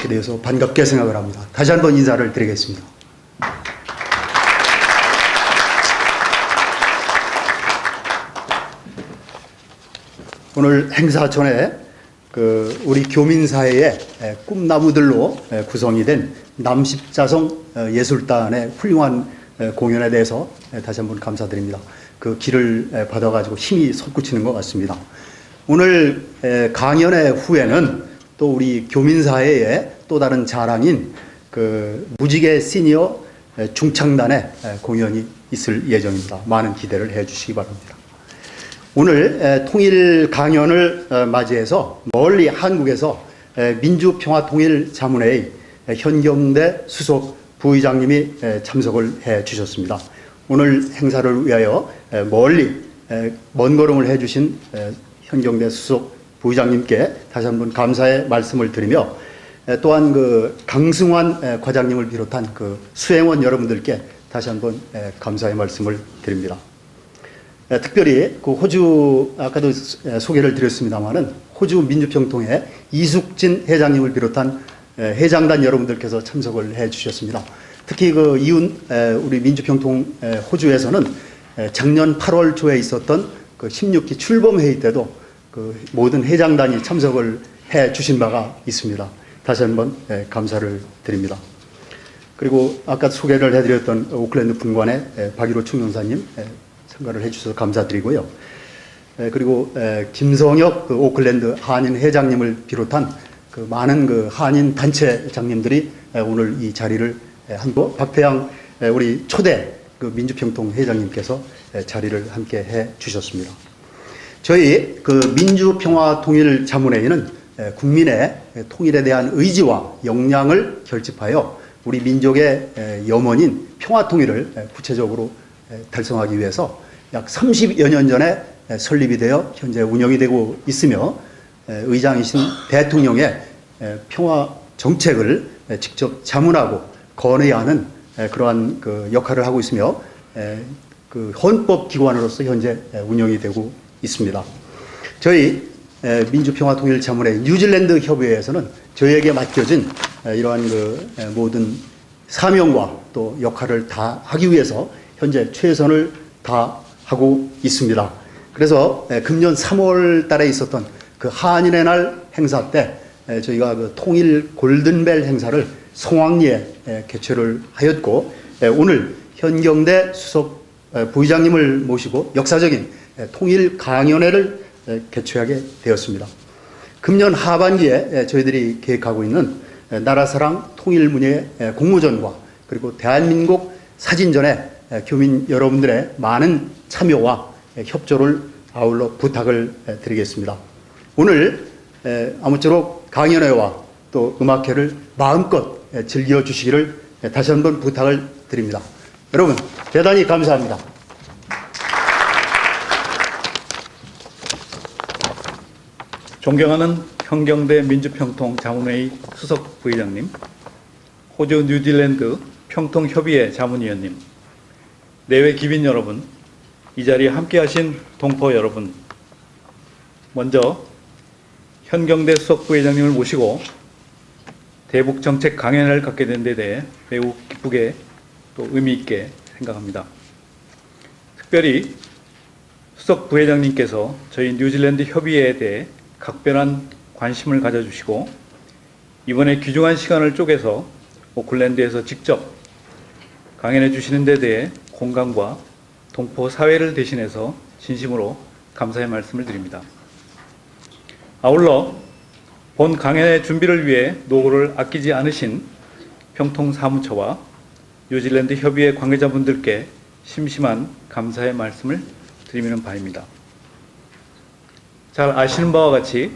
있게 되어서 반갑게 생각을 합니다. 다시 한번 인사를 드리겠습니다. 오늘 행사 전에 우리 교민사회의 꿈나무들로 구성이 된 남십자성 예술단의 훌륭한 공연에 대해서 다시 한번 감사드립니다. 그 길을 받아가지고 힘이 솟구치는 것 같습니다. 오늘 강연의 후에는 또 우리 교민사회의 또 다른 자랑인 무지개 시니어 중창단의 공연이 있을 예정입니다. 많은 기대를 해주시기 바랍니다. 오늘 통일 강연을 맞이해서 멀리 한국에서 민주평화통일자문회의 현경대 수석 부의장님이 참석을 해 주셨습니다. 오늘 행사를 위하여 멀리 먼 걸음을 해주신 현경대 수석 부의장님께 다시 한번 감사의 말씀을 드리며 또한 강승환 과장님을 비롯한 수행원 여러분들께 다시 한번 감사의 말씀을 드립니다. 특별히 호주 아까도 소개를 드렸습니다마는 호주 민주평통회 이숙진 회장님을 비롯한 회장단 여러분들께서 참석을 해 주셨습니다. 특히 이웃 우리 민주평통 호주에서는 작년 8월 초에 있었던 16기 출범회의 때도 모든 회장단이 참석을 해 주신 바가 있습니다. 다시 한번 감사를 드립니다. 그리고 아까 소개를 해드렸던 오클랜드 분관의 박일호 총영사님 참가를 해주셔서 감사드리고요. 그리고 김성혁 오클랜드 한인 회장님을 비롯한 많은 한인 단체장님들이 오늘 이 자리를 한고 박태양 우리 초대 민주평통 회장님께서 자리를 함께 해 주셨습니다. 저희 민주평화통일자문회의는 국민의 통일에 대한 의지와 역량을 결집하여 우리 민족의 염원인 평화통일을 구체적으로 달성하기 위해서 약 30여 년 전에 설립이 되어 현재 운영이 되고 있으며 의장이신 대통령의 평화 정책을 직접 자문하고 건의해야 하는 그러한 역할을 하고 있으며 헌법기관으로서 현재 운영이 되고 있습니다. 저희 민주평화통일자문회 뉴질랜드 협의회에서는 저희에게 맡겨진 이러한 모든 사명과 또 역할을 다 하기 위해서 현재 최선을 다하고 있습니다. 그래서 금년 3월 달에 있었던 한인의 날 행사 때 저희가 통일 골든벨 행사를 성황리에 개최를 하였고 오늘 현경대 수석 부의장님을 모시고 역사적인 통일 강연회를 개최하게 되었습니다. 금년 하반기에 저희들이 계획하고 있는 나라사랑 통일문예 공모전과 그리고 대한민국 사진전에 교민 여러분들의 많은 참여와 협조를 아울러 부탁을 드리겠습니다. 오늘 아무쪼록 강연회와 또 음악회를 마음껏 즐겨주시기를 다시 한번 부탁을 드립니다. 여러분 대단히 감사합니다. 존경하는 현경대 민주평통 자문회의 수석 부의장님, 호주 뉴질랜드 평통협의회 자문위원님, 내외 귀빈 여러분, 이 자리에 함께하신 동포 여러분, 먼저 현경대 수석 부의장님을 모시고 대북 정책 강연을 갖게 된 데 대해 매우 기쁘게 또 의미 있게 생각합니다. 특별히 수석 부회장님께서 저희 뉴질랜드 협의회에 대해 각별한 관심을 가져주시고 이번에 귀중한 시간을 쪼개서 오클랜드에서 직접 강연해 주시는 데 대해 공감과 동포 사회를 대신해서 진심으로 감사의 말씀을 드립니다. 아울러 본 강연의 준비를 위해 노고를 아끼지 않으신 평통사무처와 뉴질랜드 협의회 관계자분들께 심심한 감사의 말씀을 드리는 바입니다. 잘 아시는 바와 같이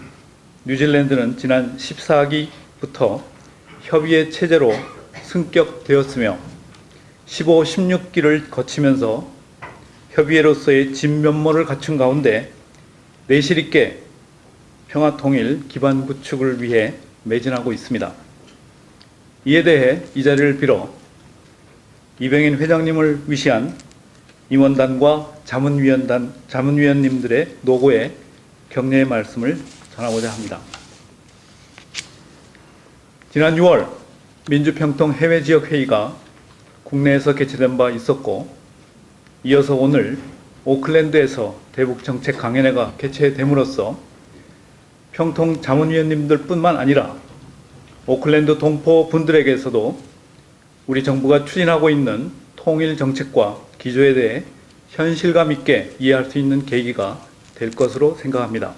뉴질랜드는 지난 14기부터 협의회 체제로 승격되었으며 15, 16기를 거치면서 협의회로서의 진면모를 갖춘 가운데 내실 있게 평화통일 기반 구축을 위해 매진하고 있습니다. 이에 대해 이 자리를 빌어 이병인 회장님을 위시한 임원단과 자문위원님들의 노고에 격려의 말씀을 전하고자 합니다. 지난 6월 민주평통 해외지역회의가 국내에서 개최된 바 있었고, 이어서 오늘 오클랜드에서 대북정책 강연회가 개최됨으로써 평통 자문위원님들 뿐만 아니라 오클랜드 동포 분들에게서도 우리 정부가 추진하고 있는 통일 정책과 기조에 대해 현실감 있게 이해할 수 있는 계기가 될 것으로 생각합니다.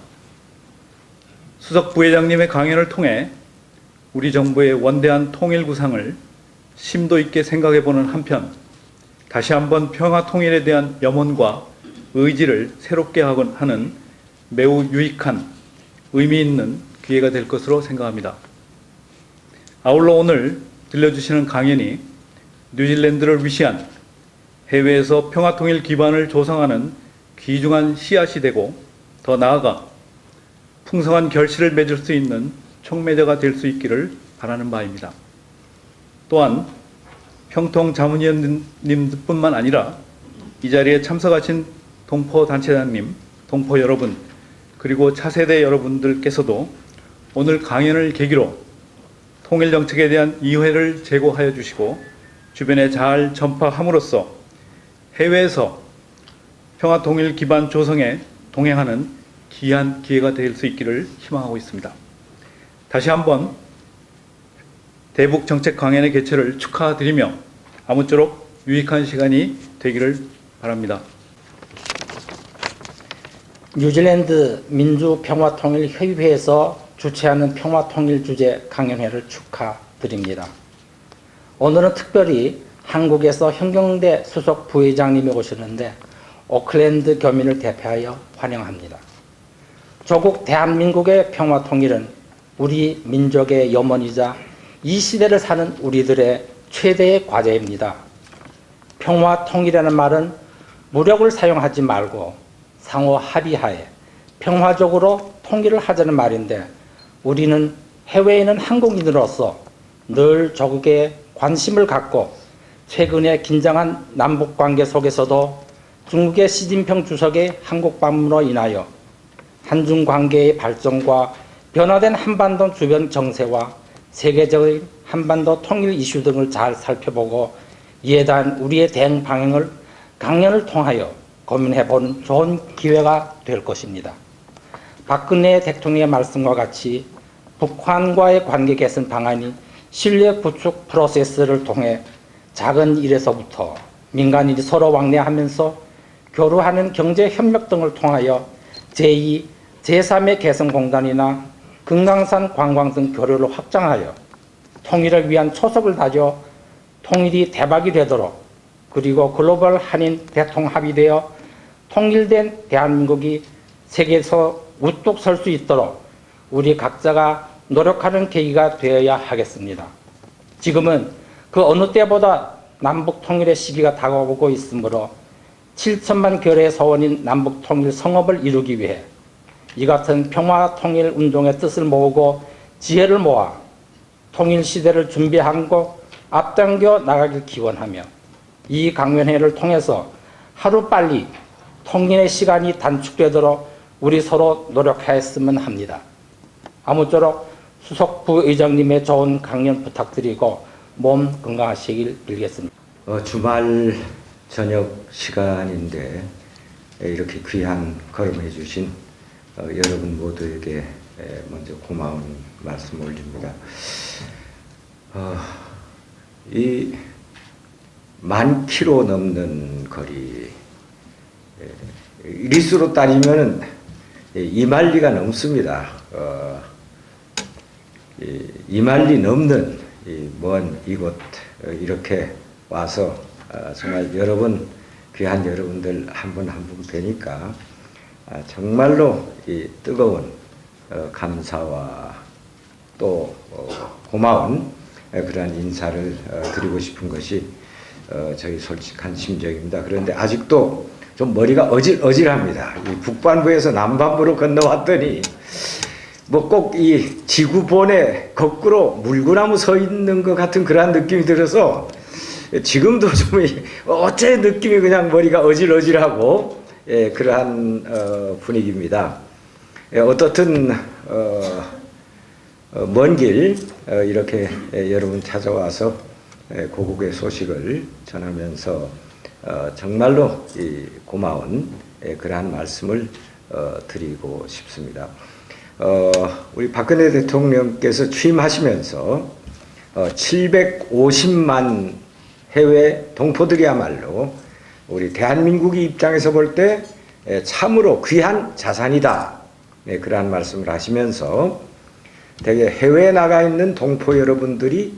수석 부회장님의 강연을 통해 우리 정부의 원대한 통일 구상을 심도 있게 생각해보는 한편, 다시 한번 평화 통일에 대한 염원과 의지를 새롭게 하는 매우 유익한 의미 있는 기회가 될 것으로 생각합니다. 아울러 오늘 들려주시는 강연이 뉴질랜드를 위시한 해외에서 평화 통일 기반을 조성하는 귀중한 씨앗이 되고, 더 나아가 풍성한 결실을 맺을 수 있는 촉매자가 될 수 있기를 바라는 바입니다. 또한 평통 자문위원님뿐만 아니라 이 자리에 참석하신 동포 단체장님, 동포 여러분, 그리고 차세대 여러분들께서도 오늘 강연을 계기로 통일 정책에 대한 이해를 제고하여 주시고 주변에 잘 전파함으로써 해외에서 평화 통일 기반 조성에 동행하는 귀한 기회가 될 수 있기를 희망하고 있습니다. 다시 한번 대북 정책 강연의 개최를 축하드리며 아무쪼록 유익한 시간이 되기를 바랍니다. 뉴질랜드 민주평화통일협의회에서 주최하는 평화통일 주제 강연회를 축하드립니다. 오늘은 특별히 한국에서 현경대 수석 부회장님이 오셨는데 오클랜드 교민을 대표하여 환영합니다. 조국 대한민국의 평화통일은 우리 민족의 염원이자 이 시대를 사는 우리들의 최대의 과제입니다. 평화통일이라는 말은 무력을 사용하지 말고 상호 합의하에 평화적으로 통일을 하자는 말인데, 우리는 해외에 있는 한국인으로서 늘 조국에 관심을 갖고 최근에 긴장한 남북관계 속에서도 중국의 시진핑 주석의 한국 방문으로 인하여 한중 관계의 발전과 변화된 한반도 주변 정세와 세계적인 한반도 통일 이슈 등을 잘 살펴보고 이에 대한 우리의 대응 방향을 강연을 통하여 고민해보는 좋은 기회가 될 것입니다. 박근혜 대통령의 말씀과 같이 북한과의 관계 개선 방안이 신뢰 구축 프로세스를 통해 작은 일에서부터 민간인이 서로 왕래하면서 교류하는 경제협력 등을 통하여 제2, 제3의 개성공단이나 금강산 관광 등 교류를 확장하여 통일을 위한 초석을 다져 통일이 대박이 되도록, 그리고 글로벌 한인 대통 합의되어 통일된 대한민국이 세계에서 우뚝 설 수 있도록 우리 각자가 노력하는 계기가 되어야 하겠습니다. 지금은 그 어느 때보다 남북 통일의 시기가 다가오고 있으므로 7천만 결의 서원인 남북 통일 성업을 이루기 위해 이 같은 평화 통일 운동의 뜻을 모으고 지혜를 모아 통일 시대를 준비하고 앞당겨 나가길 기원하며, 이 강연회를 통해서 하루빨리 통일의 시간이 단축되도록 우리 서로 노력하였으면 합니다. 아무쪼록 수석 부의장님의 좋은 강연 부탁드리고 몸 건강하시길 빌겠습니다. 주말 저녁 시간인데 이렇게 귀한 걸음해 주신 여러분 모두에게 먼저 고마운 말씀 올립니다. 이 10,000km 넘는 거리, 리수로 따지면 2만리가 넘습니다. 2만리 넘는 먼 이곳 이렇게 와서 정말 여러분, 귀한 여러분들 한 분 한 분 뵈니까 정말로 이 뜨거운 감사와 또 고마운 그러한 인사를 드리고 싶은 것이 저희 솔직한 심정입니다. 그런데 아직도 좀 머리가 어질어질합니다. 이 북반부에서 남반부로 건너왔더니 뭐 꼭 이 지구본에 거꾸로 물구나무 서 있는 것 같은 그러한 느낌이 들어서 지금도 좀 어째 느낌이 그냥 머리가 어질어질하고 그러한 분위기입니다. 어떻든 먼 길 이렇게 여러분 찾아와서 고국의 소식을 전하면서 정말로 고마운 그러한 말씀을 드리고 싶습니다. 우리 박근혜 대통령께서 취임하시면서 750만 해외 동포들이야말로 우리 대한민국의 입장에서 볼 때 참으로 귀한 자산이다. 그러한 말씀을 하시면서 되게 해외에 나가 있는 동포 여러분들이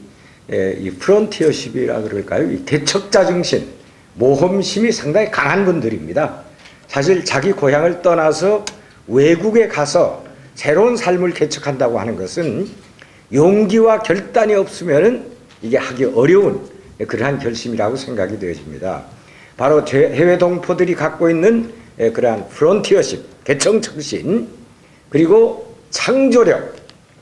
이 프론티어십이라 그럴까요? 이 개척자 정신, 모험심이 상당히 강한 분들입니다. 사실 자기 고향을 떠나서 외국에 가서 새로운 삶을 개척한다고 하는 것은 용기와 결단이 없으면 이게 하기 어려운 그러한 결심이라고 생각이 되어집니다. 바로 해외 동포들이 갖고 있는 그러한 프론티어십, 개척 정신, 그리고 창조력,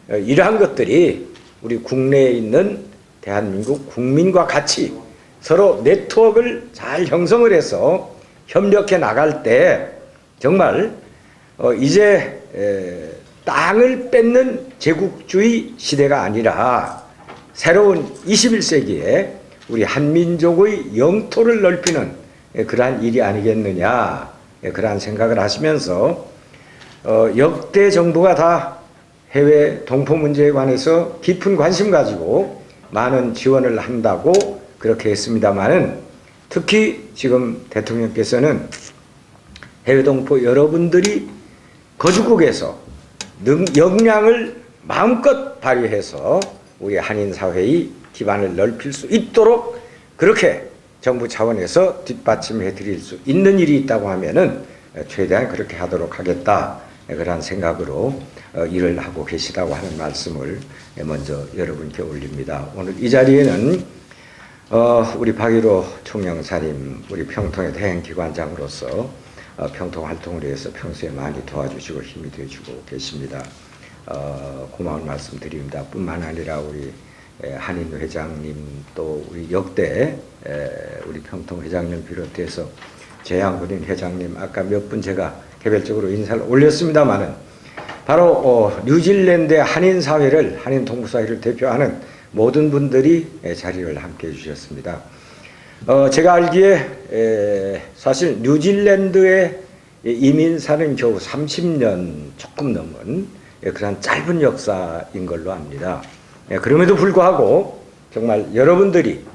이러한 것들이 우리 국내에 있는 대한민국 국민과 같이 서로 네트워크를 잘 형성을 해서 협력해 나갈 때 정말 이제 땅을 뺏는 제국주의 시대가 아니라 새로운 21세기에 우리 한민족의 영토를 넓히는 그러한 일이 아니겠느냐, 그러한 생각을 하시면서 역대 정부가 다 해외 동포 문제에 관해서 깊은 관심 가지고 많은 지원을 한다고 그렇게 했습니다마는 특히 지금 대통령께서는 해외 동포 여러분들이 거주국에서 역량을 마음껏 발휘해서 우리 한인 사회의 기반을 넓힐 수 있도록 그렇게 정부 차원에서 뒷받침해 드릴 수 있는 일이 있다고 하면은 최대한 그렇게 하도록 하겠다. 그러한 생각으로 일을 하고 계시다고 하는 말씀을 먼저 여러분께 올립니다. 오늘 이 자리에는 우리 박일호 총영사님, 우리 평통의 대행기관장으로서 평통 활동을 위해서 평소에 많이 도와주시고 힘이 되어주고 계십니다. 고마운 말씀 드립니다. 뿐만 아니라 우리 한인 회장님, 또 우리 역대 우리 평통 회장님 비롯해서 재양군인 회장님, 아까 몇 분 제가 개별적으로 인사를 올렸습니다마는 바로 뉴질랜드의 한인 사회를, 한인 동포 사회를 대표하는 모든 분들이 자리를 함께 해주셨습니다. 제가 알기에 사실 뉴질랜드에 이민사는 겨우 30년 조금 넘은 그런 짧은 역사인 걸로 압니다. 그럼에도 불구하고 정말 여러분들이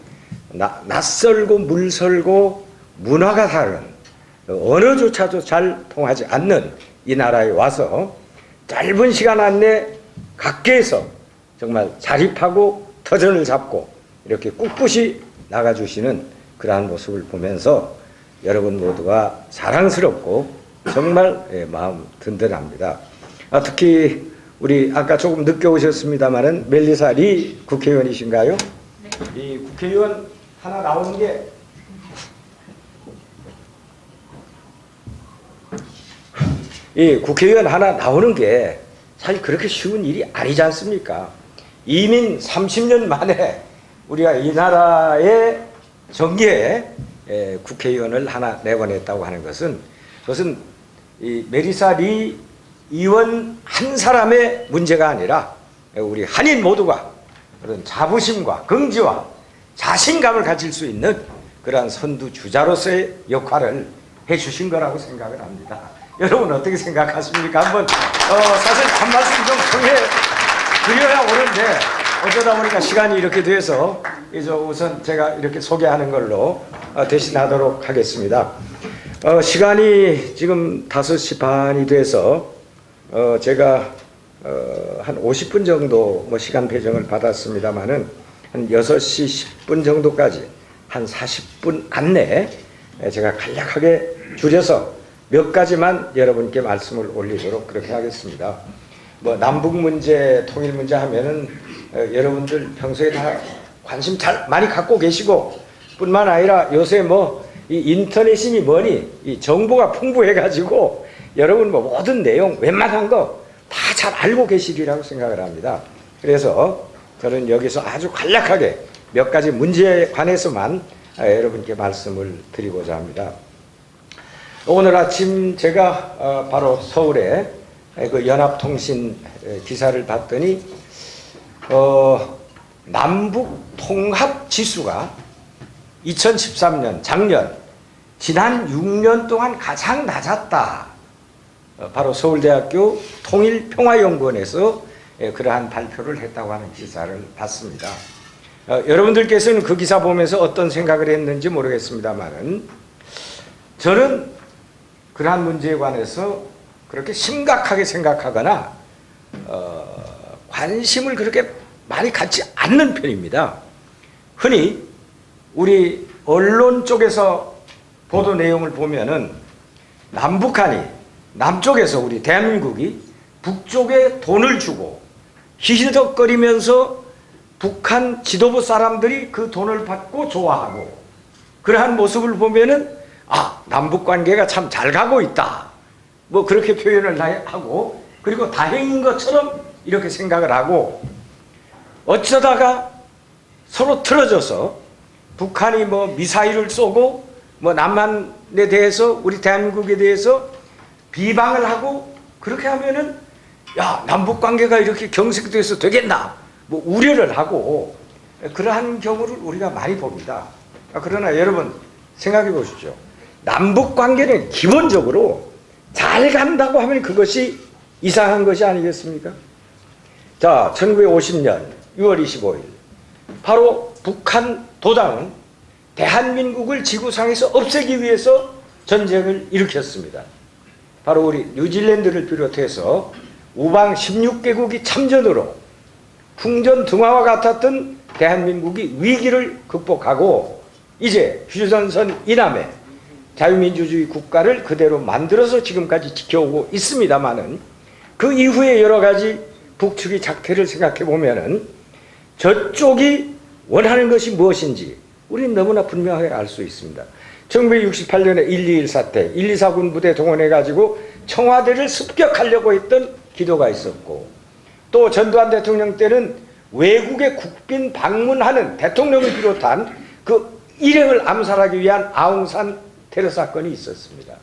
낯설고 물설고 문화가 다른 언어조차도 잘 통하지 않는 이 나라에 와서 짧은 시간 안에 각계에서 정말 자립하고 터전을 잡고 이렇게 꿋꿋이 나가주시는 그러한 모습을 보면서 여러분 모두가 사랑스럽고 정말 마음 든든합니다. 특히 우리 아까 조금 늦게 오셨습니다마는 멜리사 리 국회의원이신가요? 네. 이 국회의원 하나 나오는 게 이 국회의원 하나 나오는 게 사실 그렇게 쉬운 일이 아니지 않습니까? 이민 30년 만에 우리가 이 나라의 정계에 국회의원을 하나 내보냈다고 하는 것은 그것은 이 메리사 리 의원 한 사람의 문제가 아니라 우리 한인 모두가 그런 자부심과 긍지와 자신감을 가질 수 있는 그러한 선두주자로서의 역할을 해주신 거라고 생각을 합니다. 여러분 어떻게 생각하십니까? 한번 사실 한 말씀 좀 드려야 오는데 어쩌다 보니까 시간이 이렇게 돼서 이제 우선 제가 이렇게 소개하는 걸로 대신하도록 하겠습니다. 시간이 지금 5시 반이 돼서 제가 한 50분 정도 뭐 시간 배정을 받았습니다마는 한 6시 10분 정도까지 한 40분 안내에 제가 간략하게 줄여서 몇 가지만 여러분께 말씀을 올리도록 그렇게 하겠습니다. 뭐 남북 문제, 통일 문제 하면은 여러분들 평소에 다 관심 잘 많이 갖고 계시고 뿐만 아니라 요새 뭐 이 인터넷이니 뭐니 이 정보가 풍부해가지고 여러분 뭐 모든 내용 웬만한 거 다 잘 알고 계시리라고 생각을 합니다. 그래서 저는 여기서 아주 간략하게 몇 가지 문제에 관해서만 여러분께 말씀을 드리고자 합니다. 오늘 아침 제가 바로 서울에 그 연합통신 기사를 봤더니 남북 통합 지수가 2013년 작년 지난 6년 동안 가장 낮았다. 바로 서울대학교 통일평화연구원에서 그러한 발표를 했다고 하는 기사를 봤습니다. 여러분들께서는 그 기사 보면서 어떤 생각을 했는지 모르겠습니다만은 저는 그러한 문제에 관해서 그렇게 심각하게 생각하거나 관심을 그렇게 많이 갖지 않는 편입니다. 흔히 우리 언론 쪽에서 보도 내용을 보면은 남북한이 남쪽에서 우리 대한민국이 북쪽에 돈을 주고 히히덕거리면서 북한 지도부 사람들이 그 돈을 받고 좋아하고 그러한 모습을 보면은 남북 관계가 참 잘 가고 있다. 뭐 그렇게 표현을 하고 그리고 다행인 것처럼 이렇게 생각을 하고 어쩌다가 서로 틀어져서 북한이 뭐 미사일을 쏘고 뭐 남한에 대해서 우리 대한민국에 대해서 비방을 하고 그렇게 하면은 남북 관계가 이렇게 경색돼서 되겠나 뭐 우려를 하고 그러한 경우를 우리가 많이 봅니다. 그러나 여러분 생각해 보십시오. 남북 관계는 기본적으로 잘 간다고 하면 그것이 이상한 것이 아니겠습니까? 자, 1950년 6월 25일 바로 북한 도당은 대한민국을 지구상에서 없애기 위해서 전쟁을 일으켰습니다. 바로 우리 뉴질랜드를 비롯해서 우방 16개국이 참전으로 풍전등화와 같았던 대한민국이 위기를 극복하고 이제 휴전선 이남에 자유민주주의 국가를 그대로 만들어서 지금까지 지켜오고 있습니다마는 그 이후에 여러 가지 북측의 작태를 생각해 보면은 저쪽이 원하는 것이 무엇인지 우리는 너무나 분명하게 알 수 있습니다. 1968년에 1.2.1 사태, 1.2.4군 부대 동원해가지고 청와대를 습격하려고 했던 기도가 있었고 또 전두환 대통령 때는 외국의 국빈 방문하는 대통령을 비롯한 그 일행을 암살하기 위한 아웅산 테러 사건이 있었습니다.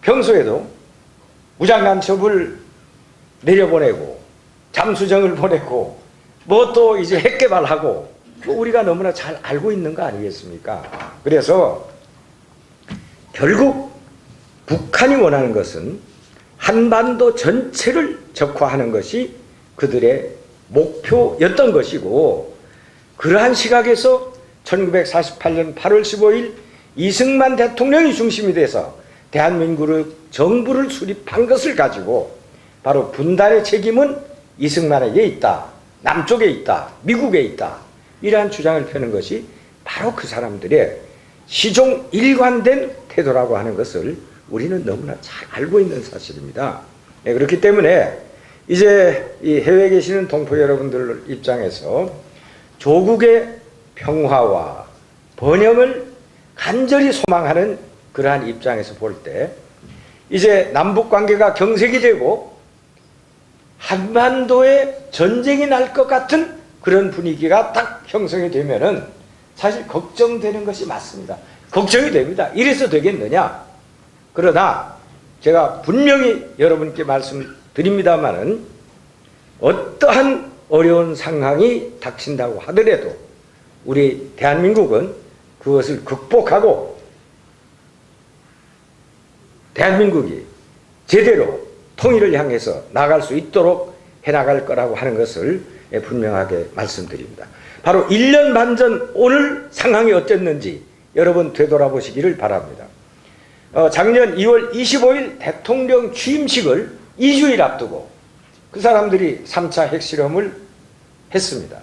평소에도 무장간첩을 내려보내고 잠수정을 보내고 뭐 또 이제 핵개발하고 우리가 너무나 잘 알고 있는 거 아니겠습니까? 그래서 결국 북한이 원하는 것은 한반도 전체를 적화하는 것이 그들의 목표였던 것이고 그러한 시각에서 1948년 8월 15일 이승만 대통령이 중심이 돼서 대한민국의 정부를 수립한 것을 가지고 바로 분단의 책임은 이승만에게 있다. 남쪽에 있다. 미국에 있다. 이러한 주장을 펴는 것이 바로 그 사람들의 시종 일관된 태도라고 하는 것을 우리는 너무나 잘 알고 있는 사실입니다. 그렇기 때문에 이제 이 해외에 계시는 동포 여러분들 입장에서 조국의 평화와 번영을 간절히 소망하는 그러한 입장에서 볼 때 이제 남북 관계가 경색이 되고 한반도에 전쟁이 날 것 같은 그런 분위기가 딱 형성이 되면은 사실 걱정되는 것이 맞습니다. 걱정이 됩니다. 이래서 되겠느냐? 그러나 제가 분명히 여러분께 말씀드립니다마는 어떠한 어려운 상황이 닥친다고 하더라도 우리 대한민국은 그것을 극복하고 대한민국이 제대로 통일을 향해서 나갈 수 있도록 해나갈 거라고 하는 것을 분명하게 말씀드립니다. 바로 1년 반 전 오늘 상황이 어땠는지 여러분 되돌아보시기를 바랍니다. 작년 2월 25일 대통령 취임식을 2주일 앞두고 그 사람들이 3차 핵실험을 했습니다.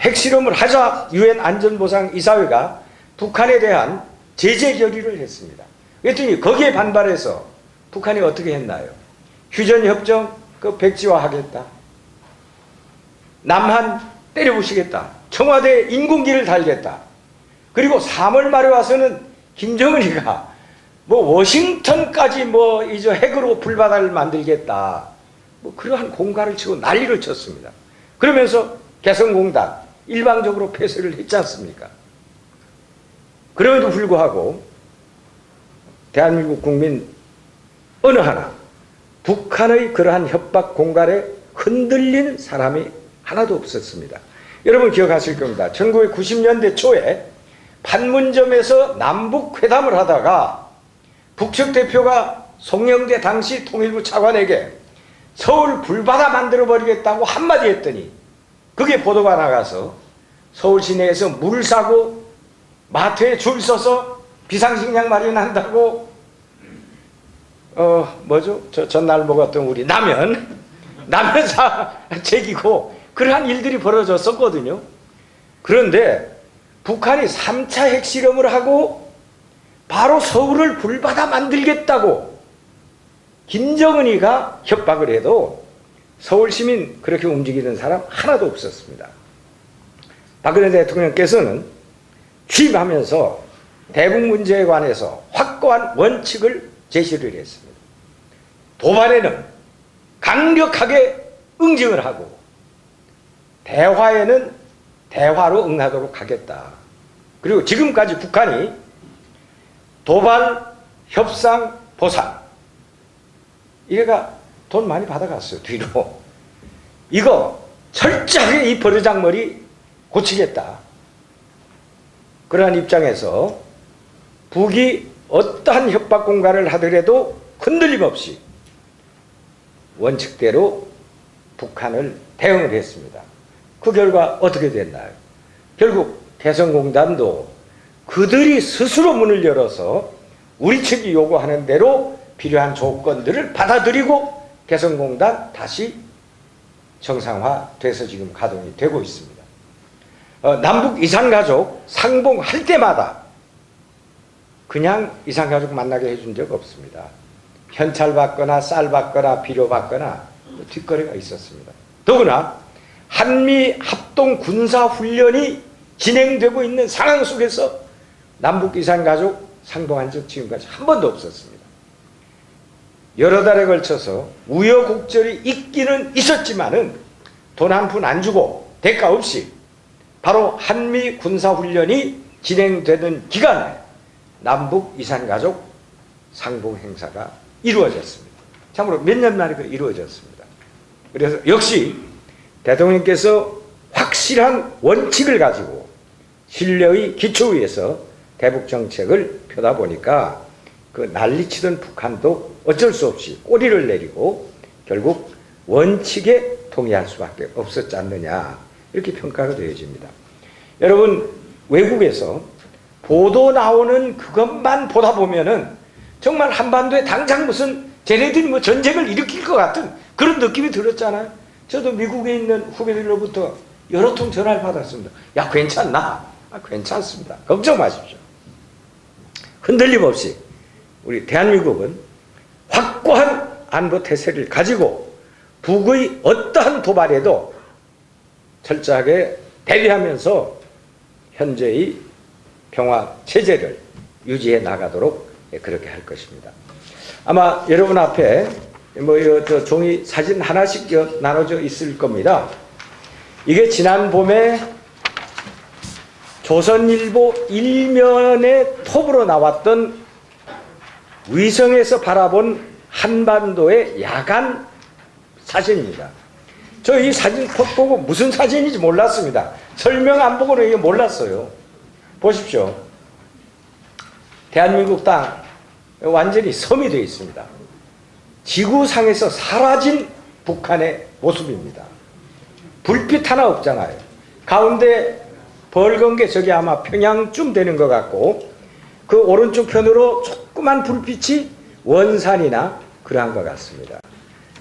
핵실험을 하자 유엔 안전보상이사회가 북한에 대한 제재 결의를 했습니다. 그랬더니 거기에 반발해서 북한이 어떻게 했나요? 휴전협정 그 백지화하겠다. 남한 때려부시겠다. 청와대 인공기를 달겠다. 그리고 3월 말에 와서는 김정은이가 뭐 워싱턴까지 뭐 이제 핵으로 불바다를 만들겠다. 뭐 그러한 공갈을 치고 난리를 쳤습니다. 그러면서 개성공단 일방적으로 폐쇄를 했지 않습니까? 그럼에도 불구하고 대한민국 국민 어느 하나 북한의 그러한 협박 공갈에 흔들리는 사람이 하나도 없었습니다. 여러분 기억하실 겁니다. 1990년대 초에 판문점에서 남북 회담을 하다가 북측 대표가 송영대 당시 통일부 차관에게 서울 불바다 만들어버리겠다고 한마디 했더니 그게 보도가 나가서 서울 시내에서 물을 사고 마트에 줄 서서 비상식량 마련한다고 전날 먹었던 우리 라면 제기고 그러한 일들이 벌어졌었거든요. 그런데 북한이 3차 핵실험을 하고 바로 서울을 불바다 만들겠다고 김정은이가 협박을 해도 서울 시민 그렇게 움직이는 사람 하나도 없었습니다. 박근혜 대통령께서는 취임하면서 대북 문제에 관해서 확고한 원칙을 제시를 했습니다. 도발에는 강력하게 응징을 하고 대화에는 대화로 응하도록 하겠다. 그리고 지금까지 북한이 도발, 협상, 보상 이래가 돈 많이 받아갔어요. 뒤로. 이거 철저하게 이 버르장머리 고치겠다. 그러한 입장에서 북이 어떠한 협박 공갈을 하더라도 흔들림 없이 원칙대로 북한을 대응을 했습니다. 그 결과 어떻게 됐나요? 결국 개성공단도 그들이 스스로 문을 열어서 우리 측이 요구하는 대로 필요한 조건들을 받아들이고 개성공단 다시 정상화돼서 지금 가동이 되고 있습니다. 남북 이산가족 상봉할 때마다 그냥 이산가족 만나게 해준 적 없습니다. 현찰 받거나 쌀 받거나 비료 받거나 뒷거래가 있었습니다. 더구나 한미 합동 군사훈련이 진행되고 있는 상황 속에서 남북 이산가족 상봉한 적 지금까지 한 번도 없었습니다. 여러 달에 걸쳐서 우여곡절이 있기는 있었지만은 돈 한 푼 안 주고 대가 없이 바로 한미 군사훈련이 진행되는 기간에 남북 이산가족 상봉 행사가 이루어졌습니다. 참으로 몇 년 만에 이루어졌습니다. 그래서 역시 대통령께서 확실한 원칙을 가지고 신뢰의 기초 위에서 대북 정책을 펴다 보니까 그 난리치던 북한도 어쩔 수 없이 꼬리를 내리고 결국 원칙에 동의할 수밖에 없었지 않느냐 이렇게 평가가 되어집니다. 여러분 외국에서 보도 나오는 그것만 보다 보면은 정말 한반도에 당장 무슨 쟤네들이 뭐 전쟁을 일으킬 것 같은 그런 느낌이 들었잖아요. 저도 미국에 있는 후배들로부터 여러 통 전화를 받았습니다. 야 괜찮나? 괜찮습니다. 걱정 마십시오. 흔들림 없이 우리 대한민국은 확고한 안보 태세를 가지고 북의 어떠한 도발에도 철저하게 대비하면서 현재의 평화 체제를 유지해 나가도록 그렇게 할 것입니다. 아마 여러분 앞에 저 종이 사진 하나씩 나눠져 있을 겁니다. 이게 지난 봄에 조선일보 일면의 톱으로 나왔던 위성에서 바라본 한반도의 야간 사진입니다. 저 이 사진 톱 보고 무슨 사진인지 몰랐습니다. 설명 안 보고는 이게 몰랐어요. 보십시오. 대한민국 땅 완전히 섬이 되어 있습니다. 지구상에서 사라진 북한의 모습입니다. 불빛 하나 없잖아요. 가운데 벌건 게 저기 아마 평양쯤 되는 것 같고 그 오른쪽 편으로 조그만 불빛이 원산이나 그러한 것 같습니다.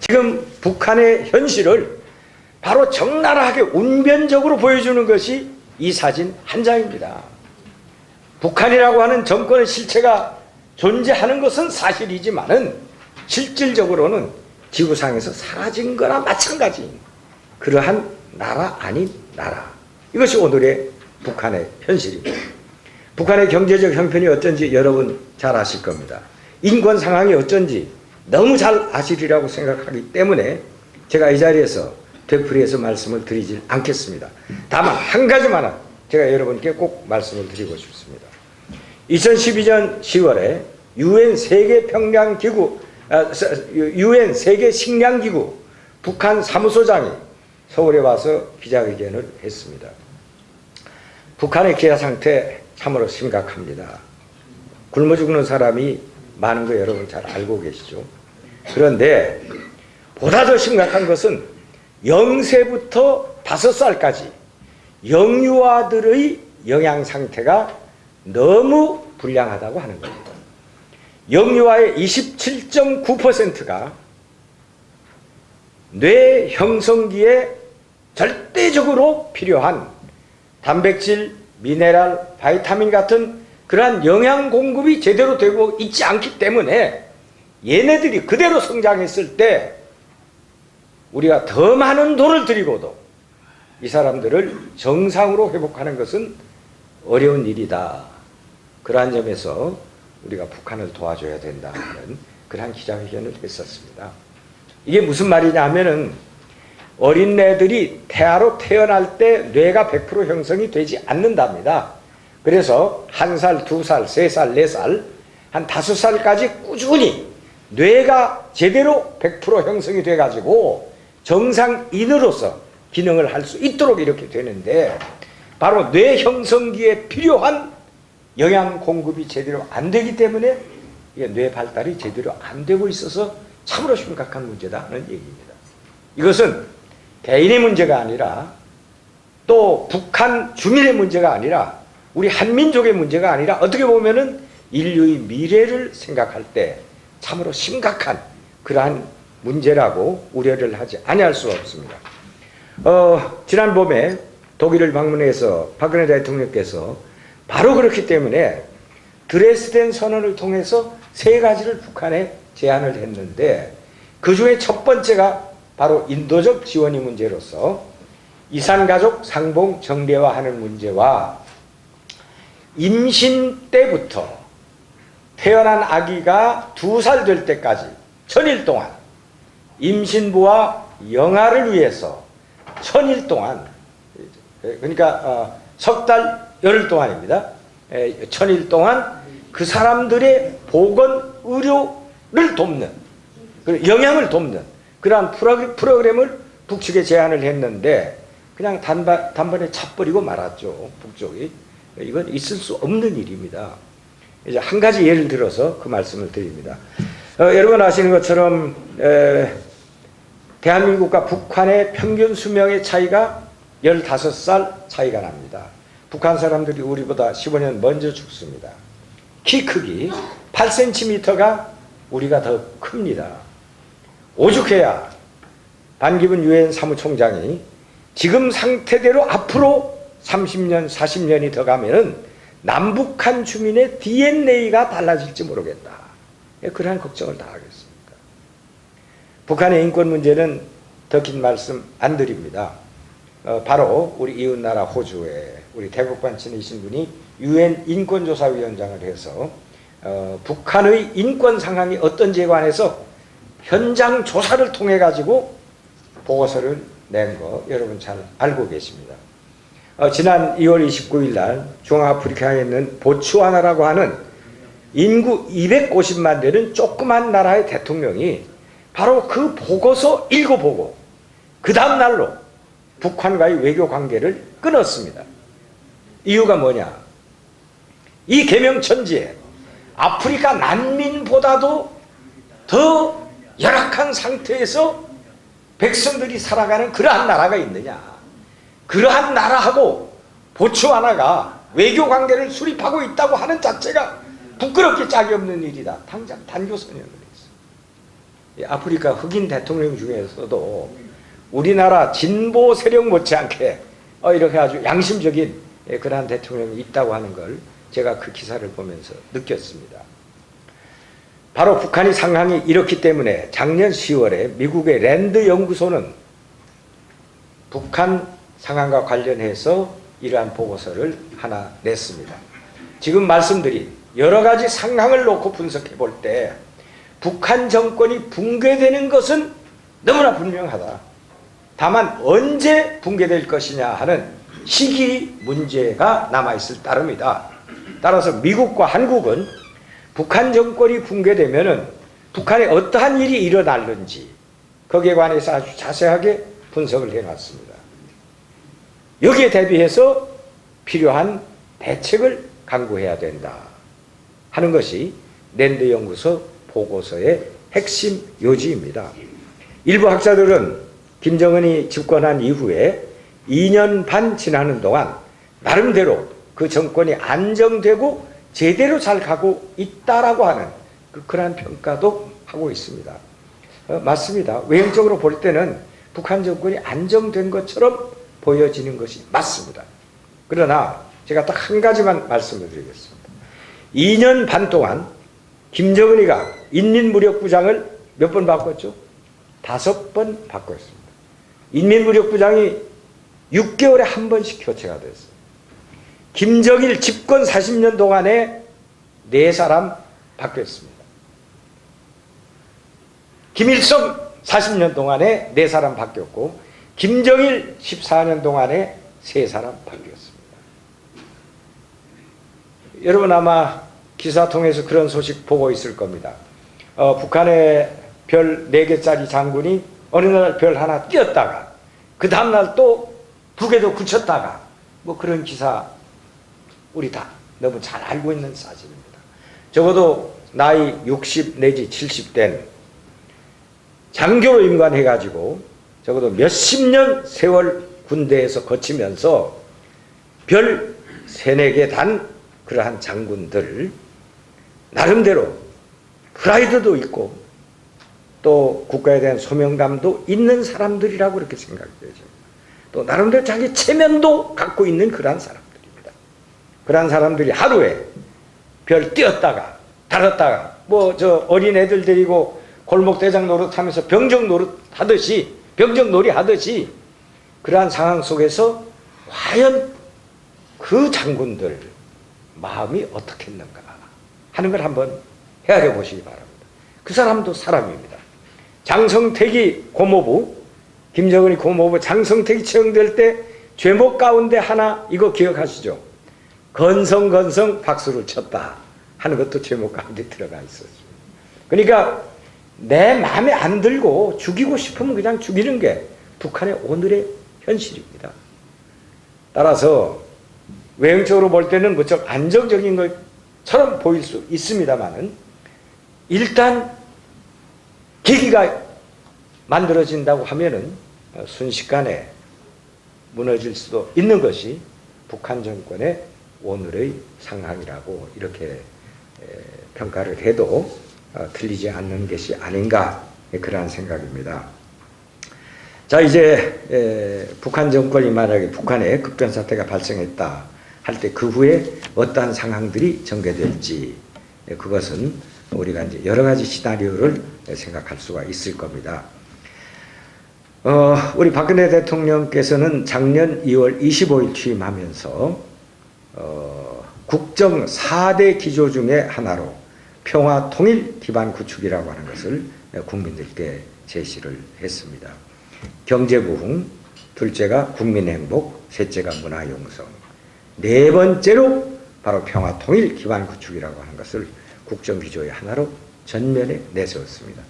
지금 북한의 현실을 바로 적나라하게 운변적으로 보여주는 것이 이 사진 한 장입니다. 북한이라고 하는 정권의 실체가 존재하는 것은 사실이지만은 실질적으로는 지구상에서 사라진 거나 마찬가지인 그러한 나라 아닌 나라. 이것이 오늘의 북한의 현실입니다. 북한의 경제적 형편이 어쩐지 여러분 잘 아실 겁니다. 인권 상황이 어쩐지 너무 잘 아시리라고 생각하기 때문에 제가 이 자리에서 되풀이해서 말씀을 드리지 않겠습니다. 다만 한 가지만 제가 여러분께 꼭 말씀을 드리고 싶습니다. 2012년 10월에 유엔 세계 식량기구 북한 사무소장이 서울에 와서 기자회견을 했습니다. 북한의 기아 상태 참으로 심각합니다. 굶어 죽는 사람이 많은 거 여러분 잘 알고 계시죠? 그런데 보다 더 심각한 것은 0세부터 5살까지 영유아들의 영양 상태가 너무 불량하다고 하는 겁니다. 영유아의 27.9%가 뇌 형성기에 절대적으로 필요한 단백질, 미네랄, 바이타민 같은 그러한 영양 공급이 제대로 되고 있지 않기 때문에 얘네들이 그대로 성장했을 때 우리가 더 많은 돈을 들이고도 이 사람들을 정상으로 회복하는 것은 어려운 일이다. 그러한 점에서 우리가 북한을 도와줘야 된다는 그러한 기자회견을 했었습니다. 이게 무슨 말이냐 하면은 어린애들이 태아로 태어날 때 뇌가 100% 형성이 되지 않는답니다. 그래서 1살, 2살, 3살, 4살, 한 5살까지 꾸준히 뇌가 제대로 100% 형성이 돼가지고 정상인으로서 기능을 할 수 있도록 이렇게 되는데 바로 뇌 형성기에 필요한 영양 공급이 제대로 안 되기 때문에 뇌 발달이 제대로 안 되고 있어서 참으로 심각한 문제다 하는 얘기입니다. 이것은 개인의 문제가 아니라 또 북한 주민의 문제가 아니라 우리 한민족의 문제가 아니라 어떻게 보면은 인류의 미래를 생각할 때 참으로 심각한 그러한 문제라고 우려를 하지 아니할 수가 없습니다. 지난 봄에 독일을 방문해서 박근혜 대통령께서 바로 그렇기 때문에 드레스덴 선언을 통해서 3가지를 북한에 제안을 했는데 그 중에 첫 번째가 바로 인도적 지원의 문제로서 이산가족 상봉 정례화하는 문제와 임신 때부터 태어난 아기가 2살 될 때까지 1000일 동안 임신부와 영아를 위해서 1000일 동안 그러니까 석 달 열흘 동안입니다. 1000일 동안 그 사람들의 보건 의료를 돕는 영양을 돕는 그러한 프로그램을 북측에 제안을 했는데 그냥 단번에 차버리고 말았죠. 북쪽이. 이건 있을 수 없는 일입니다. 이제 한 가지 예를 들어서 그 말씀을 드립니다. 여러분 아시는 것처럼 대한민국과 북한의 평균 수명의 차이가 15살 차이가 납니다. 북한 사람들이 우리보다 15년 먼저 죽습니다. 키 크기 8cm가 우리가 더 큽니다. 오죽해야 반기문 유엔 사무총장이 지금 상태대로 앞으로 30년, 40년이 더 가면은 남북한 주민의 DNA가 달라질지 모르겠다. 그러한 걱정을 다 하겠습니다. 북한의 인권 문제는 더 긴 말씀 안 드립니다. 바로 우리 이웃나라 호주에 우리 대북반천이신 분이 유엔 인권조사위원장을 해서 북한의 인권 상황이 어떤지에 관해서 현장 조사를 통해 가지고 보고서를 낸 거 여러분 잘 알고 계십니다. 지난 2월 29일 날 중앙아프리카에 있는 보츠와나라고 하는 인구 250만 되는 조그만 나라의 대통령이 바로 그 보고서 읽어보고 그 다음 날로 북한과의 외교 관계를 끊었습니다. 이유가 뭐냐? 이 개명천지에 아프리카 난민보다도 더 열악한 상태에서 백성들이 살아가는 그러한 나라가 있느냐? 그러한 나라하고 보츠와나가 외교 관계를 수립하고 있다고 하는 자체가 부끄럽게 짝이 없는 일이다. 당장 단교 선언을 했어요. 아프리카 흑인 대통령 중에서도 우리나라 진보 세력 못지않게 이렇게 아주 양심적인 그러한 대통령이 있다고 하는 걸 제가 그 기사를 보면서 느꼈습니다. 바로 북한의 상황이 이렇기 때문에 작년 10월에 미국의 랜드 연구소는 북한 상황과 관련해서 이러한 보고서를 하나 냈습니다. 지금 말씀드린 여러 가지 상황을 놓고 분석해 볼 때 북한 정권이 붕괴되는 것은 너무나 분명하다. 다만 언제 붕괴될 것이냐 하는 시기 문제가 남아있을 따름이다. 따라서 미국과 한국은 북한 정권이 붕괴되면은 북한에 어떠한 일이 일어날는지 거기에 관해서 아주 자세하게 분석을 해놨습니다. 여기에 대비해서 필요한 대책을 강구해야 된다 하는 것이 랜드 연구소 보고서의 핵심 요지입니다. 일부 학자들은 김정은이 집권한 이후에 2년 반 지나는 동안 나름대로 그 정권이 안정되고 제대로 잘 가고 있다라고 하는 그러한 평가도 하고 있습니다. 맞습니다. 외형적으로 볼 때는 북한 정권이 안정된 것처럼 보여지는 것이 맞습니다. 그러나 제가 딱 한 가지만 말씀을 드리겠습니다. 2년 반 동안 김정은이가 인민무력부장을 몇 번 바꿨죠? 5번 바꿨습니다. 인민무력부장이 6개월에 한 번씩 교체가 됐어요. 김정일 집권 40년 동안에 4사람 바뀌었습니다. 김일성 40년 동안에 4사람 바뀌었고 김정일 14년 동안에 3사람 바뀌었습니다. 여러분 아마 기사 통해서 그런 소식 보고 있을 겁니다. 북한의 별 4개짜리 장군이 어느 날 별 하나 띄었다가 그 다음날 또 2개도 굳혔다가 뭐 그런 기사 우리 다 너무 잘 알고 있는 사실입니다. 적어도 나이 60 내지 70 된 장교로 임관해가지고 적어도 몇십 년 세월 군대에서 거치면서 별 3, 4개 단 그러한 장군들 나름대로 프라이드도 있고 또 국가에 대한 소명감도 있는 사람들이라고 그렇게 생각되죠. 또 나름대로 자기 체면도 갖고 있는 그러한 사람들입니다. 그러한 사람들이 하루에 별 띄었다가 달았다가 뭐 저 어린애들 데리고 골목대장 노릇하면서 병정놀이 하듯이 그러한 상황 속에서 과연 그 장군들 마음이 어떻겠는가 하는 걸 한번 헤아려 보시기 바랍니다. 그 사람도 사람입니다. 장성택이 고모부, 김정은이 고모부 장성택이 처형될 때 죄목 가운데 하나 이거 기억하시죠? 건성건성 박수를 쳤다 하는 것도 죄목 가운데 들어가 있었습니다. 그러니까 내 마음에 안 들고 죽이고 싶으면 그냥 죽이는 게 북한의 오늘의 현실입니다. 따라서 외형적으로 볼 때는 무척 안정적인 것처럼 보일 수 있습니다만은 일단 계기가 만들어진다고 하면은 순식간에 무너질 수도 있는 것이 북한 정권의 오늘의 상황이라고 이렇게 평가를 해도 틀리지 않는 것이 아닌가 그러한 생각입니다. 자 이제 북한 정권이 만약에 북한에 급변 사태가 발생했다 할 때 그 후에 어떠한 상황들이 전개될지 그것은 우리가 이제 여러 가지 시나리오를 생각할 수가 있을 겁니다. 우리 박근혜 대통령께서는 작년 2월 25일 취임하면서 국정 4대 기조 중에 하나로 평화 통일 기반 구축이라고 하는 것을 국민들께 제시를 했습니다. 경제 부흥, 둘째가 국민 행복, 셋째가 문화 용성, 네 번째로 바로 평화 통일 기반 구축이라고 하는 것을 국정 기조의 하나로 전면에 내세웠습니다.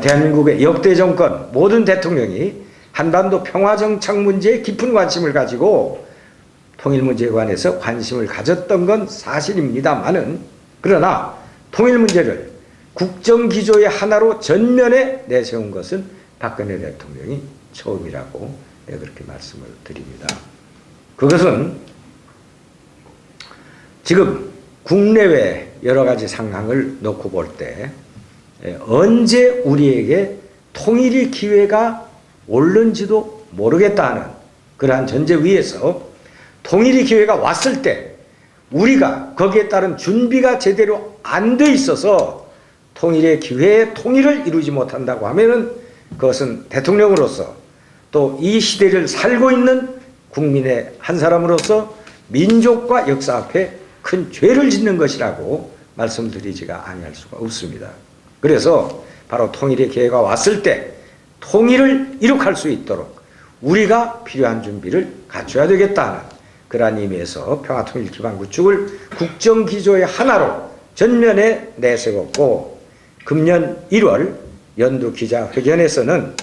대한민국의 역대 정권 모든 대통령이 한반도 평화 정착 문제에 깊은 관심을 가지고 통일 문제에 관해서 관심을 가졌던 건 사실입니다만은 그러나 통일 문제를 국정 기조의 하나로 전면에 내세운 것은 박근혜 대통령이 처음이라고 그렇게 말씀을 드립니다. 그것은 지금 국내외 여러 가지 상황을 놓고 볼 때 언제 우리에게 통일의 기회가 올는지도 모르겠다는 그러한 전제 위에서 통일의 기회가 왔을 때 우리가 거기에 따른 준비가 제대로 안 돼 있어서 통일의 기회에 통일을 이루지 못한다고 하면은 그것은 대통령으로서 또 이 시대를 살고 있는 국민의 한 사람으로서 민족과 역사 앞에 큰 죄를 짓는 것이라고 말씀드리지가 아니할 수가 없습니다. 그래서 바로 통일의 기회가 왔을 때 통일을 이룩할 수 있도록 우리가 필요한 준비를 갖춰야 되겠다는 그러한 의미에서 평화통일 기반 구축을 국정기조의 하나로 전면에 내세웠고 금년 1월 연두 기자회견에서는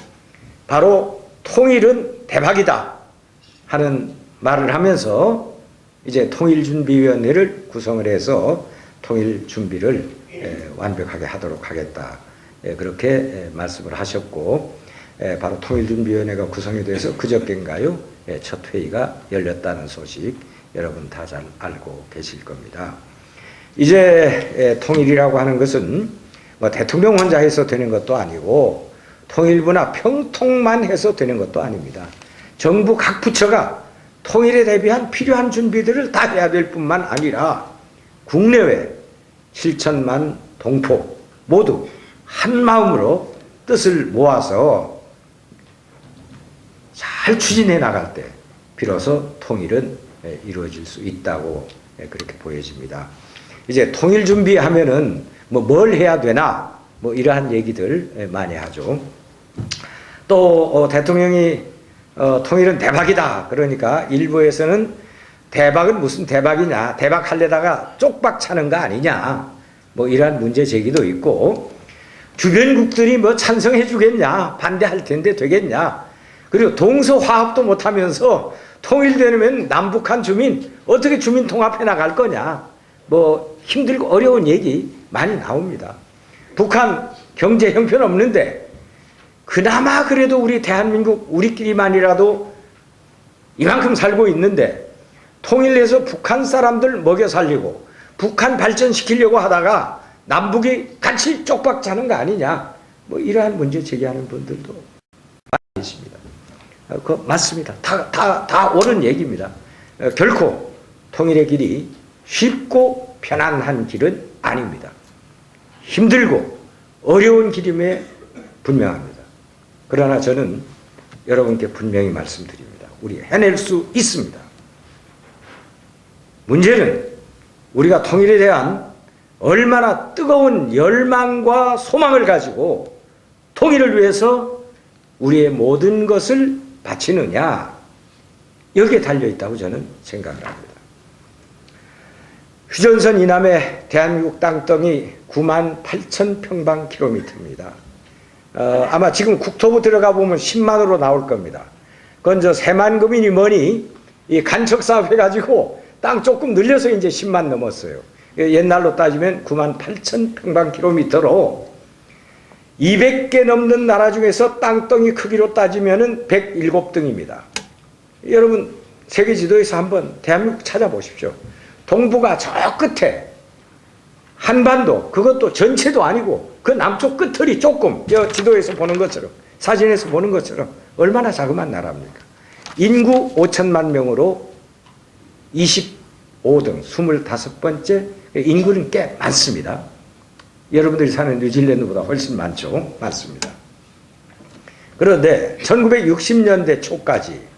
바로 통일은 대박이다 하는 말을 하면서 이제 통일준비위원회를 구성을 해서 통일 준비를 완벽하게 하도록 하겠다. 그렇게 말씀을 하셨고, 바로 통일준비위원회가 구성이 돼서 그저께인가요? 첫 회의가 열렸다는 소식 여러분 다 잘 알고 계실 겁니다. 이제 통일이라고 하는 것은 뭐 대통령 혼자 해서 되는 것도 아니고 통일부나 평통만 해서 되는 것도 아닙니다. 정부 각 부처가 통일에 대비한 필요한 준비들을 다 해야 될 뿐만 아니라 국내외 7천만 동포 모두 한 마음으로 뜻을 모아서 잘 추진해 나갈 때 비로소 통일은 이루어질 수 있다고 그렇게 보여집니다. 이제 통일 준비하면은 뭘 해야 되나 이러한 얘기들 많이 하죠. 또 대통령이 통일은 대박이다 그러니까 일부에서는 대박은 무슨 대박이냐, 대박 하려다가 쪽박 차는 거 아니냐, 이러한 문제 제기도 있고, 주변국들이 찬성해 주겠냐, 반대할 텐데 되겠냐, 그리고 동서화합도 못하면서 통일되면 남북한 주민 어떻게 주민 통합해 나갈 거냐, 힘들고 어려운 얘기 많이 나옵니다. 북한 경제 형편 없는데 그나마 그래도 우리 대한민국 우리끼리만이라도 이만큼 살고 있는데 통일해서 북한 사람들 먹여 살리고 북한 발전시키려고 하다가 남북이 같이 쪽박 자는 거 아니냐, 이러한 문제 제기하는 분들도 많이 있습니다. 그거 맞습니다. 다 옳은 얘기입니다. 결코 통일의 길이 쉽고 편안한 길은 아닙니다. 힘들고 어려운 길임에 분명합니다. 그러나 저는 여러분께 분명히 말씀드립니다. 우리 해낼 수 있습니다. 문제는 우리가 통일에 대한 얼마나 뜨거운 열망과 소망을 가지고 통일을 위해서 우리의 모든 것을 바치느냐, 여기에 달려있다고 저는 생각을 합니다. 휴전선 이남의 대한민국 땅덩이 98,000평방킬로미터입니다. 아마 지금 국토부 들어가 보면 10만으로 나올 겁니다. 그건 새만금이니 뭐니 이 간척사업 해가지고 땅 조금 늘려서 이제 10만 넘었어요. 옛날로 따지면 98,000평방킬로미터로 200개 넘는 나라 중에서 땅덩이 크기로 따지면 107등입니다. 여러분 세계 지도에서 한번 대한민국 찾아보십시오. 동부가 저 끝에 한반도, 그것도 전체도 아니고 그 남쪽 끝털이 조금 지도에서 보는 것처럼, 사진에서 보는 것처럼 얼마나 자그마한 나라입니까? 인구 5천만 명으로 25등 25번째, 인구는 꽤 많습니다. 여러분들이 사는 뉴질랜드보다 훨씬 많습니다. 그런데 1960년대 초까지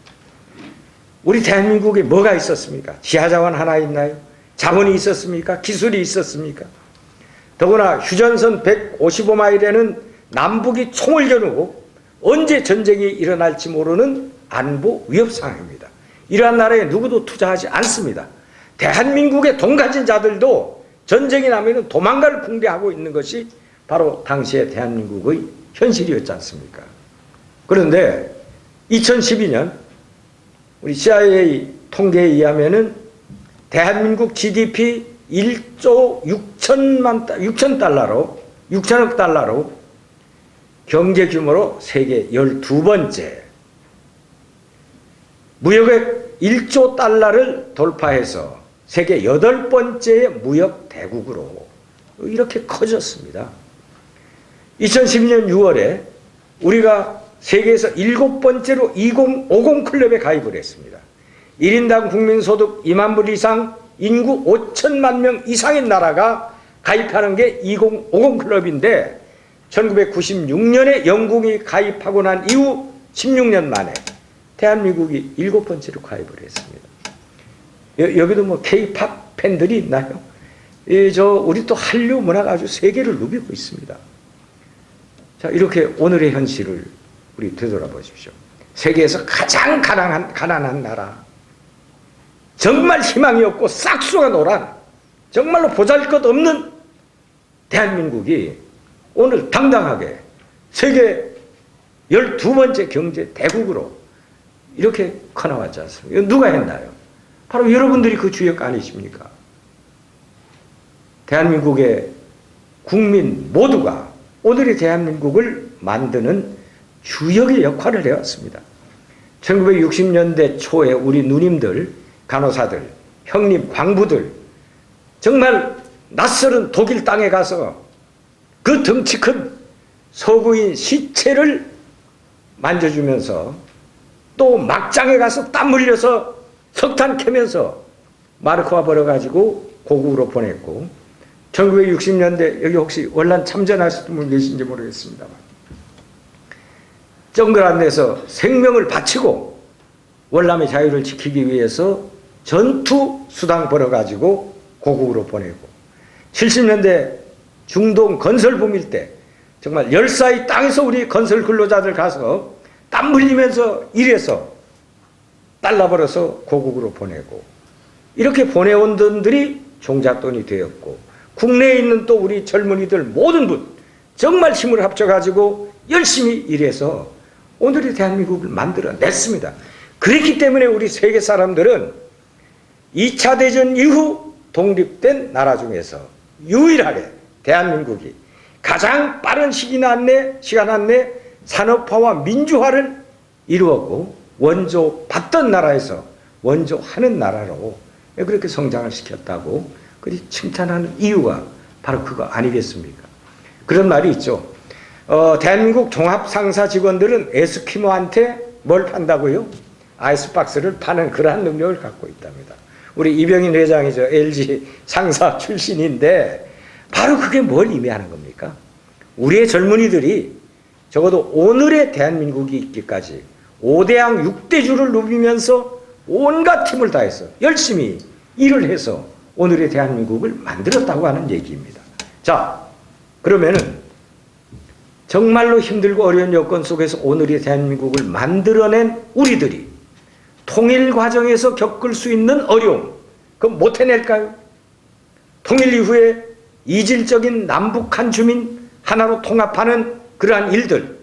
우리 대한민국에 뭐가 있었습니까? 지하자원 하나 있나요? 자본이 있었습니까? 기술이 있었습니까? 더구나 휴전선 155마일에는 남북이 총을 겨누고 언제 전쟁이 일어날지 모르는 안보 위협 상황입니다. 이러한 나라에 누구도 투자하지 않습니다. 대한민국의 돈 가진 자들도 전쟁이 나면 도망갈 궁리하고 있는 것이 바로 당시의 대한민국의 현실이었지 않습니까? 그런데 2012년 우리 CIA 통계에 의하면은 대한민국 GDP 1조 6천억 달러로 경제 규모로 세계 12번째, 무역액 1조 달러를 돌파해서 세계 8번째의 무역 대국으로 이렇게 커졌습니다. 2012년 6월에 우리가 세계에서 7번째로 2050 클럽에 가입을 했습니다. 1인당 국민소득 2만 불 이상, 인구 5천만 명 이상인 나라가 가입하는 게 2050 클럽인데 1996년에 영국이 가입하고 난 이후 16년 만에 대한민국이 7번째로 가입을 했습니다. 여기도 K-팝 팬들이 있나요? 우리 또 한류 문화가 아주 세계를 누비고 있습니다. 자, 이렇게 오늘의 현실을 우리 되돌아보십시오. 세계에서 가장 가난한 나라, 정말 희망이 없고 싹수가 노란, 정말로 보잘것없는 대한민국이 오늘 당당하게 세계 12번째 경제 대국으로 이렇게 커나왔지 않습니까? 이거 누가 했나요? 바로 여러분들이 그 주역 아니십니까? 대한민국의 국민 모두가 오늘의 대한민국을 만드는 주역의 역할을 해왔습니다. 1960년대 초에 우리 누님들, 간호사들, 형님, 광부들 정말 낯설은 독일 땅에 가서 그 덩치 큰 서구인 시체를 만져주면서 또 막장에 가서 땀 흘려서 석탄 캐면서 마르크와 벌어가지고 고국으로 보냈고 1960년대 여기 혹시 월남 참전하셨던 분 계신지 모르겠습니다만 정글 안에서 생명을 바치고 월남의 자유를 지키기 위해서 전투 수당 벌어가지고 고국으로 보내고 70년대 중동 건설 붐일 때 정말 열사의 땅에서 우리 건설 근로자들 가서 땀 흘리면서 일해서 달러 벌어서 고국으로 보내고 이렇게 보내온 돈들이 종잣돈이 되었고 국내에 있는 또 우리 젊은이들 모든 분 정말 힘을 합쳐가지고 열심히 일해서 오늘의 대한민국을 만들어냈습니다. 그렇기 때문에 우리 세계 사람들은 2차 대전 이후 독립된 나라 중에서 유일하게 대한민국이 가장 빠른 시간 안에 산업화와 민주화를 이루었고 원조 받던 나라에서 원조 하는 나라로 그렇게 성장을 시켰다고 그리 칭찬하는 이유가 바로 그거 아니겠습니까? 그런 말이 있죠. 대한민국 종합상사 직원들은 에스키모한테 뭘 판다고요? 아이스박스를 파는 그러한 능력을 갖고 있답니다. 우리 이병인 회장이죠. LG 상사 출신인데 바로 그게 뭘 의미하는 겁니까? 우리의 젊은이들이 적어도 오늘의 대한민국이 있기까지 5대양 6대주를 누비면서 온갖 힘을 다해서 열심히 일을 해서 오늘의 대한민국을 만들었다고 하는 얘기입니다. 자, 그러면은 정말로 힘들고 어려운 여건 속에서 오늘의 대한민국을 만들어낸 우리들이 통일 과정에서 겪을 수 있는 어려움, 그럼 못 해낼까요? 통일 이후에 이질적인 남북한 주민 하나로 통합하는 그러한 일들,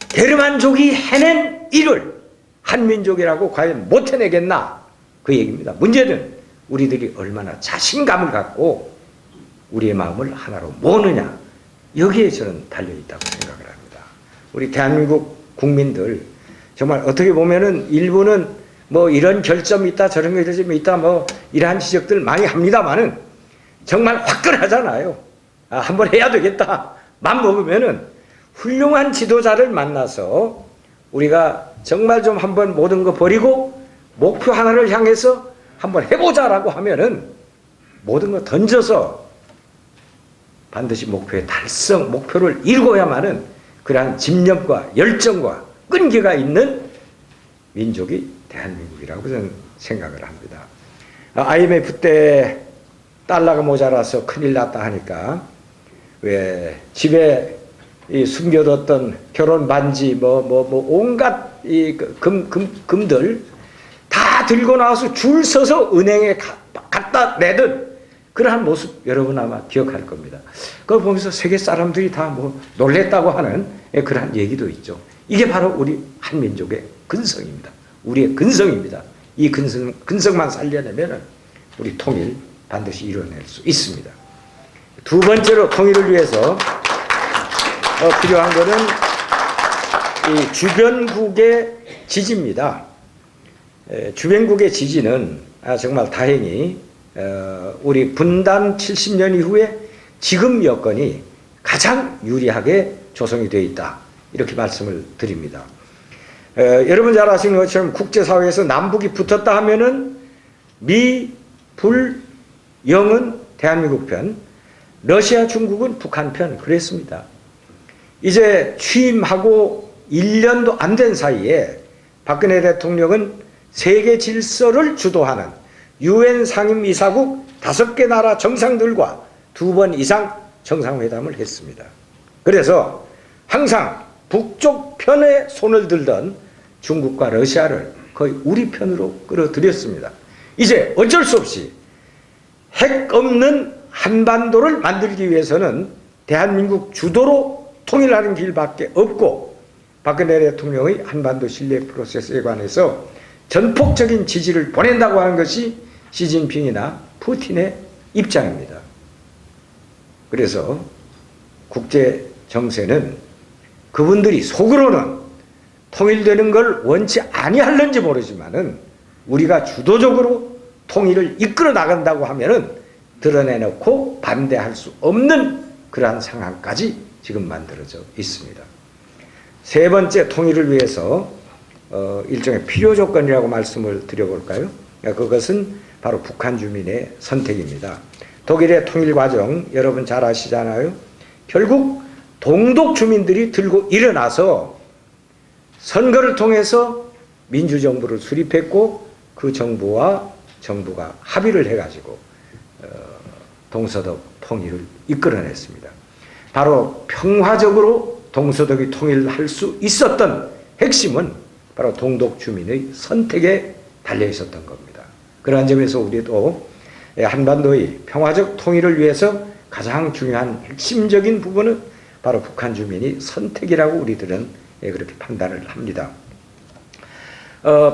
게르만족이 해낸 일을 한민족이라고 과연 못 해내겠나? 그 얘기입니다. 문제는 우리들이 얼마나 자신감을 갖고 우리의 마음을 하나로 모으느냐, 여기에 저는 달려있다고 생각을 합니다. 우리 대한민국 국민들 정말 어떻게 보면은 일부는 뭐 이런 결점이 있다 저런 결점이 있다 뭐 이러한 지적들 많이 합니다만은 정말 화끈하잖아요. 한번 해야 되겠다 맘 먹으면은 훌륭한 지도자를 만나서 우리가 정말 좀 한번 모든 거 버리고 목표 하나를 향해서 한번 해보자라고 하면은 모든 거 던져서 반드시 목표를 이루어야만은 그러한 집념과 열정과 끈기가 있는 민족이 대한민국이라고 저는 생각을 합니다. IMF 때 달러가 모자라서 큰일 났다 하니까 왜 집에 숨겨뒀던 결혼 반지 온갖 이 금들 다 들고 나와서 줄 서서 은행에 갖다 내던 그러한 모습 여러분 아마 기억할 겁니다. 그걸 보면서 세계 사람들이 다 뭐 놀랬다고 하는 그러한 얘기도 있죠. 이게 바로 우리 한민족의 근성입니다. 우리의 근성입니다. 이 근성만 살려내면 우리 통일 반드시 이뤄낼 수 있습니다. 두 번째로 통일을 위해서 필요한 것은 이 주변국의 지지입니다. 주변국의 지지는 정말 다행히 우리 분단 70년 이후에 지금 여건이 가장 유리하게 조성이 되어 있다. 이렇게 말씀을 드립니다. 여러분 잘 아시는 것처럼 국제사회에서 남북이 붙었다 하면은 미, 불, 영은 대한민국 편, 러시아, 중국은 북한 편 그랬습니다. 이제 취임하고 1년도 안 된 사이에 박근혜 대통령은 세계 질서를 주도하는 UN 상임이사국 5개 나라 정상들과 2번 이상 정상회담을 했습니다. 그래서 항상 북쪽 편에 손을 들던 중국과 러시아를 거의 우리 편으로 끌어들였습니다. 이제 어쩔 수 없이 핵 없는 한반도를 만들기 위해서는 대한민국 주도로 통일하는 길밖에 없고 박근혜 대통령의 한반도 신뢰 프로세스에 관해서 전폭적인 지지를 보낸다고 하는 것이 시진핑이나 푸틴의 입장입니다. 그래서 국제 정세는 그분들이 속으로는 통일되는 걸 원치 아니할는지 모르지만은 우리가 주도적으로 통일을 이끌어 나간다고 하면은 드러내놓고 반대할 수 없는 그러한 상황까지 지금 만들어져 있습니다. 세 번째, 통일을 위해서 일종의 필요 조건이라고 말씀을 드려볼까요? 그것은 바로 북한 주민의 선택입니다. 독일의 통일 과정 여러분 잘 아시잖아요. 결국 동독 주민들이 들고 일어나서 선거를 통해서 민주정부를 수립했고 그 정부가 합의를 해가지고 동서독 통일을 이끌어냈습니다. 바로 평화적으로 동서독이 통일할 수 있었던 핵심은 바로 동독 주민의 선택에 달려 있었던 겁니다. 그러한 점에서 우리도 한반도의 평화적 통일을 위해서 가장 중요한 핵심적인 부분은 바로 북한 주민이 선택이라고 우리들은 그렇게 판단을 합니다.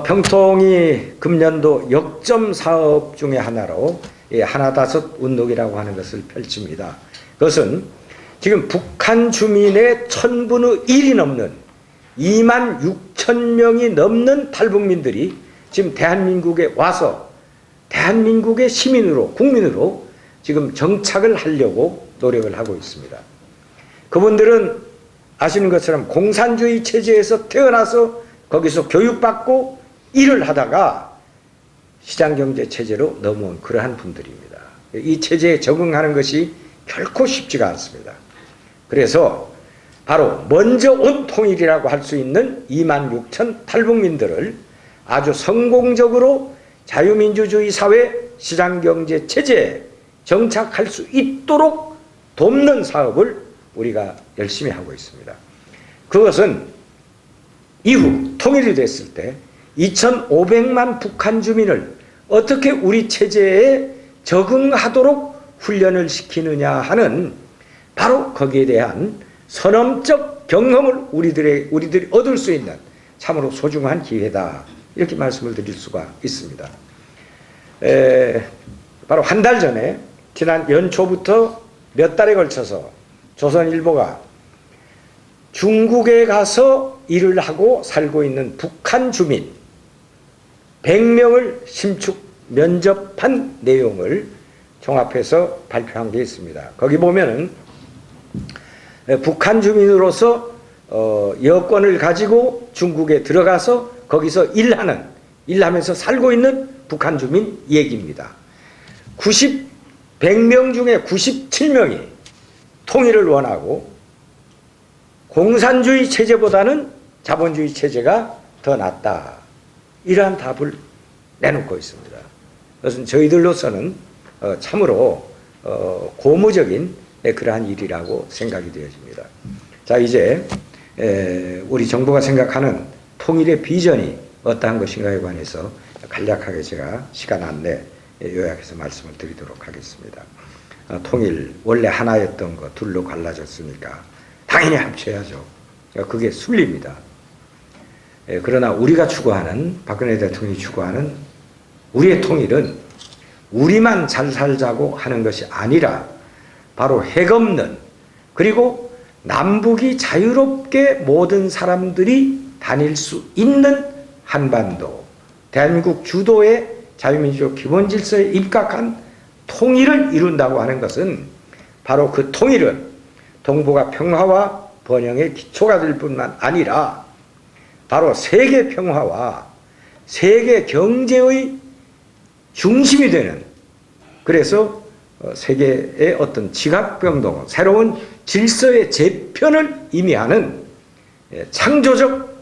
평통이 금년도 역점 사업 중의 하나로 하나다섯 운동이라고 하는 것을 펼칩니다. 그것은 지금 북한 주민의 1000분의 1이 넘는 2만 6천 명이 넘는 탈북민들이 지금 대한민국에 와서 대한민국의 시민으로, 국민으로 지금 정착을 하려고 노력을 하고 있습니다. 그분들은 아시는 것처럼 공산주의 체제에서 태어나서 거기서 교육받고 일을 하다가 시장경제 체제로 넘어온 그러한 분들입니다. 이 체제에 적응하는 것이 결코 쉽지가 않습니다. 그래서 바로 먼저 온 통일이라고 할 수 있는 2만 6천 탈북민들을 아주 성공적으로 자유민주주의 사회 시장경제 체제에 정착할 수 있도록 돕는 사업을 우리가 열심히 하고 있습니다. 그것은 이후 통일이 됐을 때 2,500만 북한 주민을 어떻게 우리 체제에 적응하도록 훈련을 시키느냐 하는 바로 거기에 대한 선언적 경험을 우리들이 얻을 수 있는 참으로 소중한 기회다. 이렇게 말씀을 드릴 수가 있습니다. 바로 한 달 전에 지난 연초부터 몇 달에 걸쳐서 조선일보가 중국에 가서 일을 하고 살고 있는 북한 주민 100명을 심축 면접한 내용을 종합해서 발표한 게 있습니다. 거기 보면은 북한 주민으로서 여권을 가지고 중국에 들어가서 거기서 일하면서 살고 있는 북한 주민 얘기입니다. 100명 중에 97명이 통일을 원하고 공산주의 체제보다는 자본주의 체제가 더 낫다. 이러한 답을 내놓고 있습니다. 그것은 저희들로서는 참으로 고무적인 그러한 일이라고 생각이 되어집니다. 자, 이제 우리 정부가 생각하는 통일의 비전이 어떠한 것인가에 관해서 간략하게 제가 시간 안내 요약해서 말씀을 드리도록 하겠습니다. 통일 원래 하나였던 거 둘로 갈라졌으니까 당연히 합쳐야죠. 그게 순리입니다. 그러나 우리가 추구하는 박근혜 대통령이 추구하는 우리의 통일은 우리만 잘 살자고 하는 것이 아니라 바로 핵없는 그리고 남북이 자유롭게 모든 사람들이 다닐 수 있는 한반도 대한민국 주도의 자유민주주의 기본질서에 입각한 통일을 이룬다고 하는 것은 바로 그 통일은 동북아 평화와 번영의 기초가 될 뿐만 아니라 바로 세계 평화와 세계 경제의 중심이 되는 그래서 세계의 어떤 지각병동 새로운 질서의 재편을 의미하는 창조적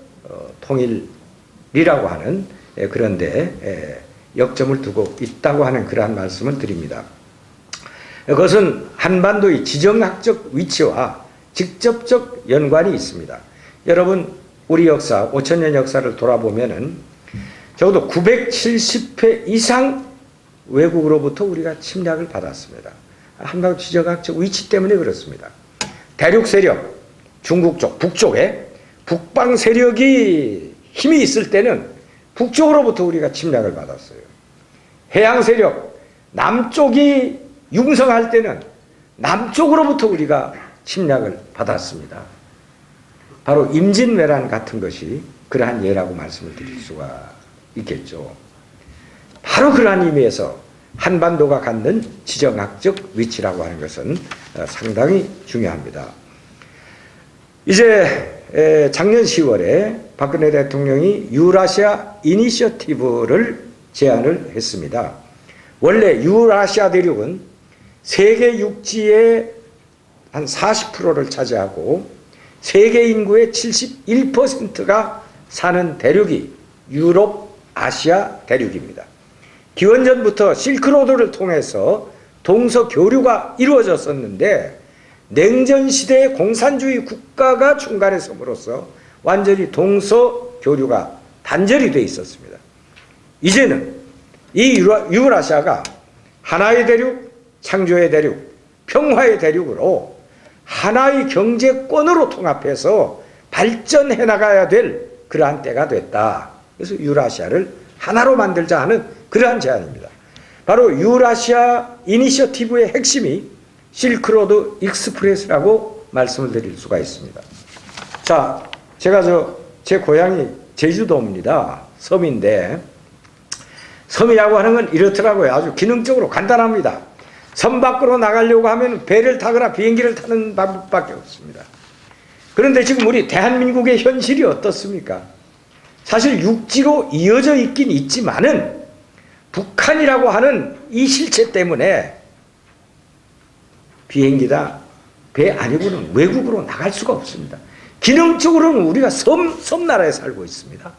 통일이라고 하는 그런데 역점을 두고 있다고 하는 그러한 말씀을 드립니다. 그것은 한반도의 지정학적 위치와 직접적 연관이 있습니다. 여러분 우리 역사 5,000년 역사를 돌아보면은 적어도 970회 이상 외국으로부터 우리가 침략을 받았습니다. 한반도 지정학적 위치 때문에 그렇습니다. 대륙 세력, 중국 쪽, 북쪽에 북방 세력이 힘이 있을 때는 북쪽으로부터 우리가 침략을 받았어요. 해양 세력, 남쪽이 융성할 때는 남쪽으로부터 우리가 침략을 받았습니다. 바로 임진왜란 같은 것이 그러한 예라고 말씀을 드릴 수가 있겠죠. 바로 그러한 의미에서 한반도가 갖는 지정학적 위치라고 하는 것은 상당히 중요합니다. 이제 작년 10월에 박근혜 대통령이 유라시아 이니셔티브를 제안을 했습니다. 원래 유라시아 대륙은 세계 육지의 한 40%를 차지하고 세계 인구의 71%가 사는 대륙이 유럽, 아시아 대륙입니다. 기원전부터 실크로드를 통해서 동서 교류가 이루어졌었는데 냉전 시대의 공산주의 국가가 중간에 섬으로써 완전히 동서 교류가 단절이 되어 있었습니다. 이제는 이 유라시아가 하나의 대륙, 창조의 대륙, 평화의 대륙으로 하나의 경제권으로 통합해서 발전해 나가야 될 그러한 때가 됐다. 그래서 유라시아를 하나로 만들자 하는 그러한 제안입니다. 바로 유라시아 이니셔티브의 핵심이 실크로드 익스프레스라고 말씀을 드릴 수가 있습니다. 자, 제가 제 고향이 제주도입니다. 섬인데 섬이라고 하는 건 이렇더라고요. 아주 기능적으로 간단합니다. 섬 밖으로 나가려고 하면 배를 타거나 비행기를 타는 방법밖에 없습니다. 그런데 지금 우리 대한민국의 현실이 어떻습니까? 사실 육지로 이어져 있긴 있지만은 북한이라고 하는 이 실체 때문에 비행기다 배 아니고는 외국으로 나갈 수가 없습니다. 기능적으로는 우리가 섬나라에 살고 있습니다.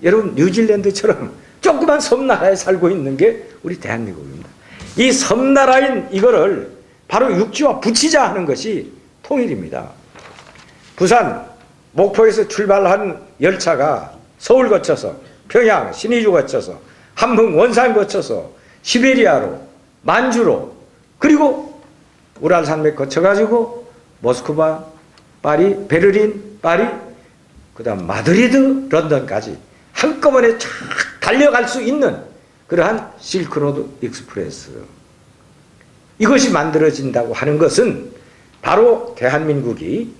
여러분 뉴질랜드처럼 조그만 섬나라에 살고 있는 게 우리 대한민국입니다. 이 섬나라인 이거를 바로 육지와 붙이자 하는 것이 통일입니다. 부산, 목포에서 출발한 열차가 서울 거쳐서 평양, 신의주 거쳐서 함흥, 원산 거쳐서 시베리아로, 만주로, 그리고 우랄산맥 거쳐가지고 모스크바, 파리, 베를린, 파리, 그 다음 마드리드, 런던까지 한꺼번에 쫙 달려갈 수 있는 그러한 실크로드 익스프레스. 이것이 만들어진다고 하는 것은 바로 대한민국이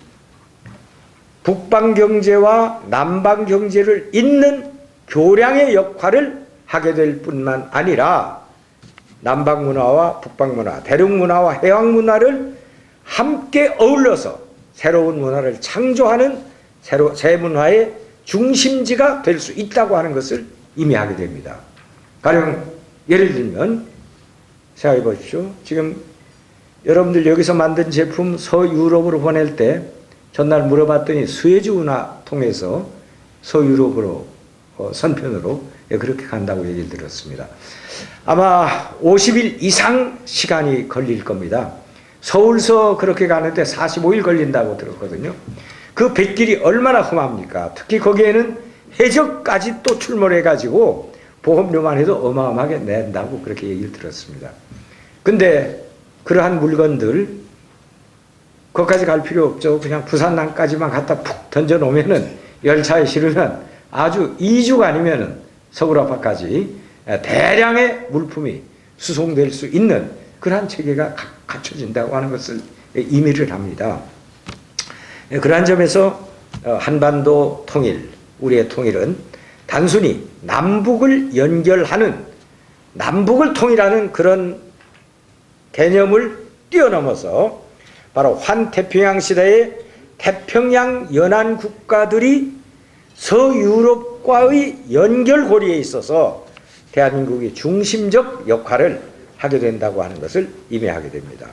북방 경제와 남방 경제를 잇는 교량의 역할을 하게 될 뿐만 아니라 남방 문화와 북방 문화, 대륙 문화와 해양 문화를 함께 어울러서 새로운 문화를 창조하는 새 문화의 중심지가 될 수 있다고 하는 것을 의미하게 됩니다. 가령 예를 들면 생각해 보십시오. 지금 여러분들 여기서 만든 제품 서유럽으로 보낼 때 전날 물어봤더니 수에즈 운하 통해서 서유럽으로 선편으로 그렇게 간다고 얘기를 들었습니다. 아마 50일 이상 시간이 걸릴 겁니다. 서울서 그렇게 가는데 45일 걸린다고 들었거든요. 그 뱃길이 얼마나 험합니까? 특히 거기에는 해적까지 또 출몰해가지고 보험료만 해도 어마어마하게 낸다고 그렇게 얘기를 들었습니다. 근데 그러한 물건들 거기까지 갈 필요 없죠. 그냥 부산항까지만 갖다 푹 던져놓으면은 열차에 실으면 아주 2주가 아니면은 서울 앞까지 대량의 물품이 수송될 수 있는 그러한 체계가 갖춰진다고 하는 것을 의미를 합니다. 그러한 점에서 한반도 통일, 우리의 통일은 단순히 남북을 연결하는 남북을 통일하는 그런 개념을 뛰어넘어서 바로 환태평양 시대의 태평양 연안 국가들이 서유럽과의 연결고리에 있어서 대한민국이 중심적 역할을 하게 된다고 하는 것을 의미하게 됩니다.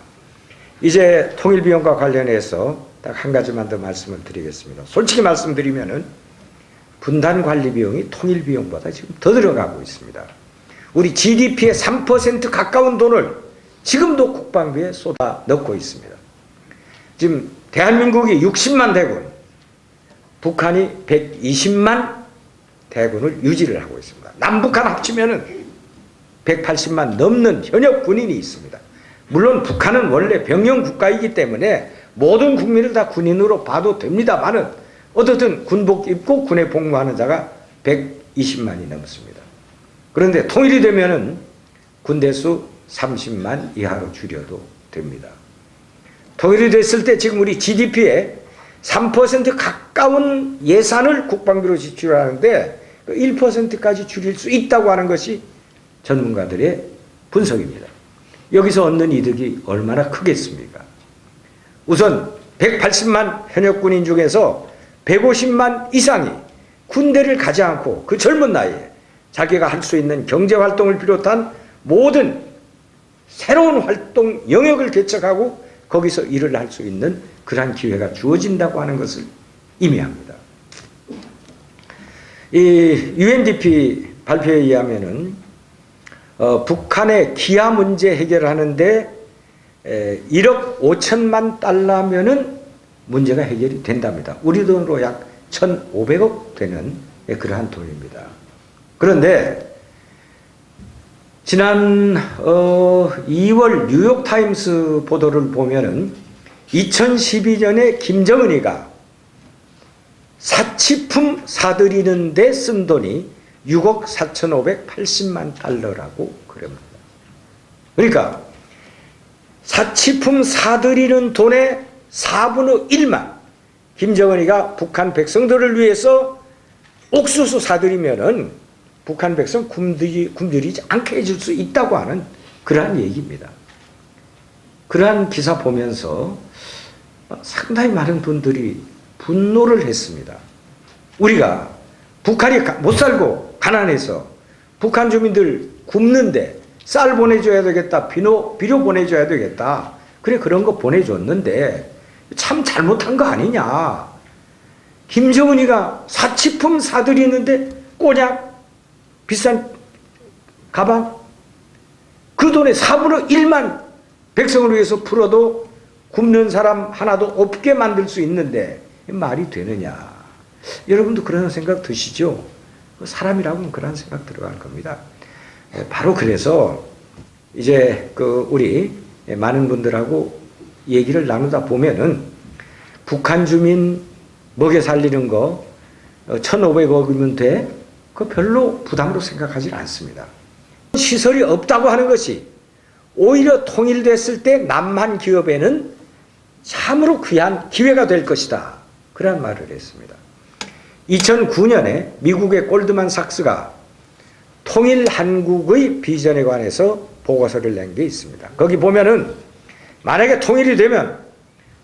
이제 통일비용과 관련해서 딱 한 가지만 더 말씀을 드리겠습니다. 솔직히 말씀드리면은 분단관리비용이 통일비용보다 지금 더 들어가고 있습니다. 우리 GDP의 3% 가까운 돈을 지금도 국방비에 쏟아 넣고 있습니다. 지금 대한민국이 60만 대군, 북한이 120만 대군을 유지를 하고 있습니다. 남북한 합치면은 180만 넘는 현역 군인이 있습니다. 물론 북한은 원래 병영 국가이기 때문에 모든 국민을 다 군인으로 봐도 됩니다만은 어떻든 군복 입고 군에 복무하는 자가 120만이 넘습니다. 그런데 통일이 되면은 군대 수 30만 이하로 줄여도 됩니다. 통일이 됐을 때 지금 우리 GDP의 3% 가까운 예산을 국방비로 지출하는데 1%까지 줄일 수 있다고 하는 것이 전문가들의 분석입니다. 여기서 얻는 이득이 얼마나 크겠습니까? 우선 180만 현역 군인 중에서 150만 이상이 군대를 가지 않고 그 젊은 나이에 자기가 할 수 있는 경제활동을 비롯한 모든 새로운 활동 영역을 개척하고 거기서 일을 할 수 있는 그러한 기회가 주어진다고 하는 것을 의미합니다. 이 UNDP 발표에 의하면은 북한의 기아 문제 해결하는데 1억 5천만 달러면은 문제가 해결이 된답니다. 우리 돈으로 약 1,500억 되는 그러한 돈입니다. 그런데 지난 2월 뉴욕타임스 보도를 보면은 2012년에 김정은이가 사치품 사들이는 데 쓴 돈이 6억 4,580만 달러라고 그럽니다. 그러니까 사치품 사들이는 돈의 4분의 1만 김정은이가 북한 백성들을 위해서 옥수수 사들이면은 북한 백성 굶주리지 않게 해줄 수 있다고 하는 그러한 얘기입니다. 그러한 기사 보면서 상당히 많은 분들이 분노를 했습니다. 우리가 북한이 못 살고 가난해서 북한 주민들 굶는데 쌀 보내줘야 되겠다, 비료 보내줘야 되겠다. 그래 그런 거 보내줬는데 참 잘못한 거 아니냐. 김정은이가 사치품 사들이는데 꼬냑 비싼 가방 그 돈의 4분의 1만 백성을 위해서 풀어도 굶는 사람 하나도 없게 만들 수 있는데 말이 되느냐. 여러분도 그런 생각 드시죠? 사람이라고는 그런 생각 들어갈 겁니다. 바로 그래서 이제 우리 많은 분들하고 얘기를 나누다 보면은 북한 주민 먹여 살리는 거 1,500억이면 돼? 그거 별로 부담으로 생각하지 않습니다. 시설이 없다고 하는 것이 오히려 통일됐을 때 남한 기업에는 참으로 귀한 기회가 될 것이다. 그런 말을 했습니다. 2009년에 미국의 골드만삭스가 통일 한국의 비전에 관해서 보고서를 낸 게 있습니다. 거기 보면은 만약에 통일이 되면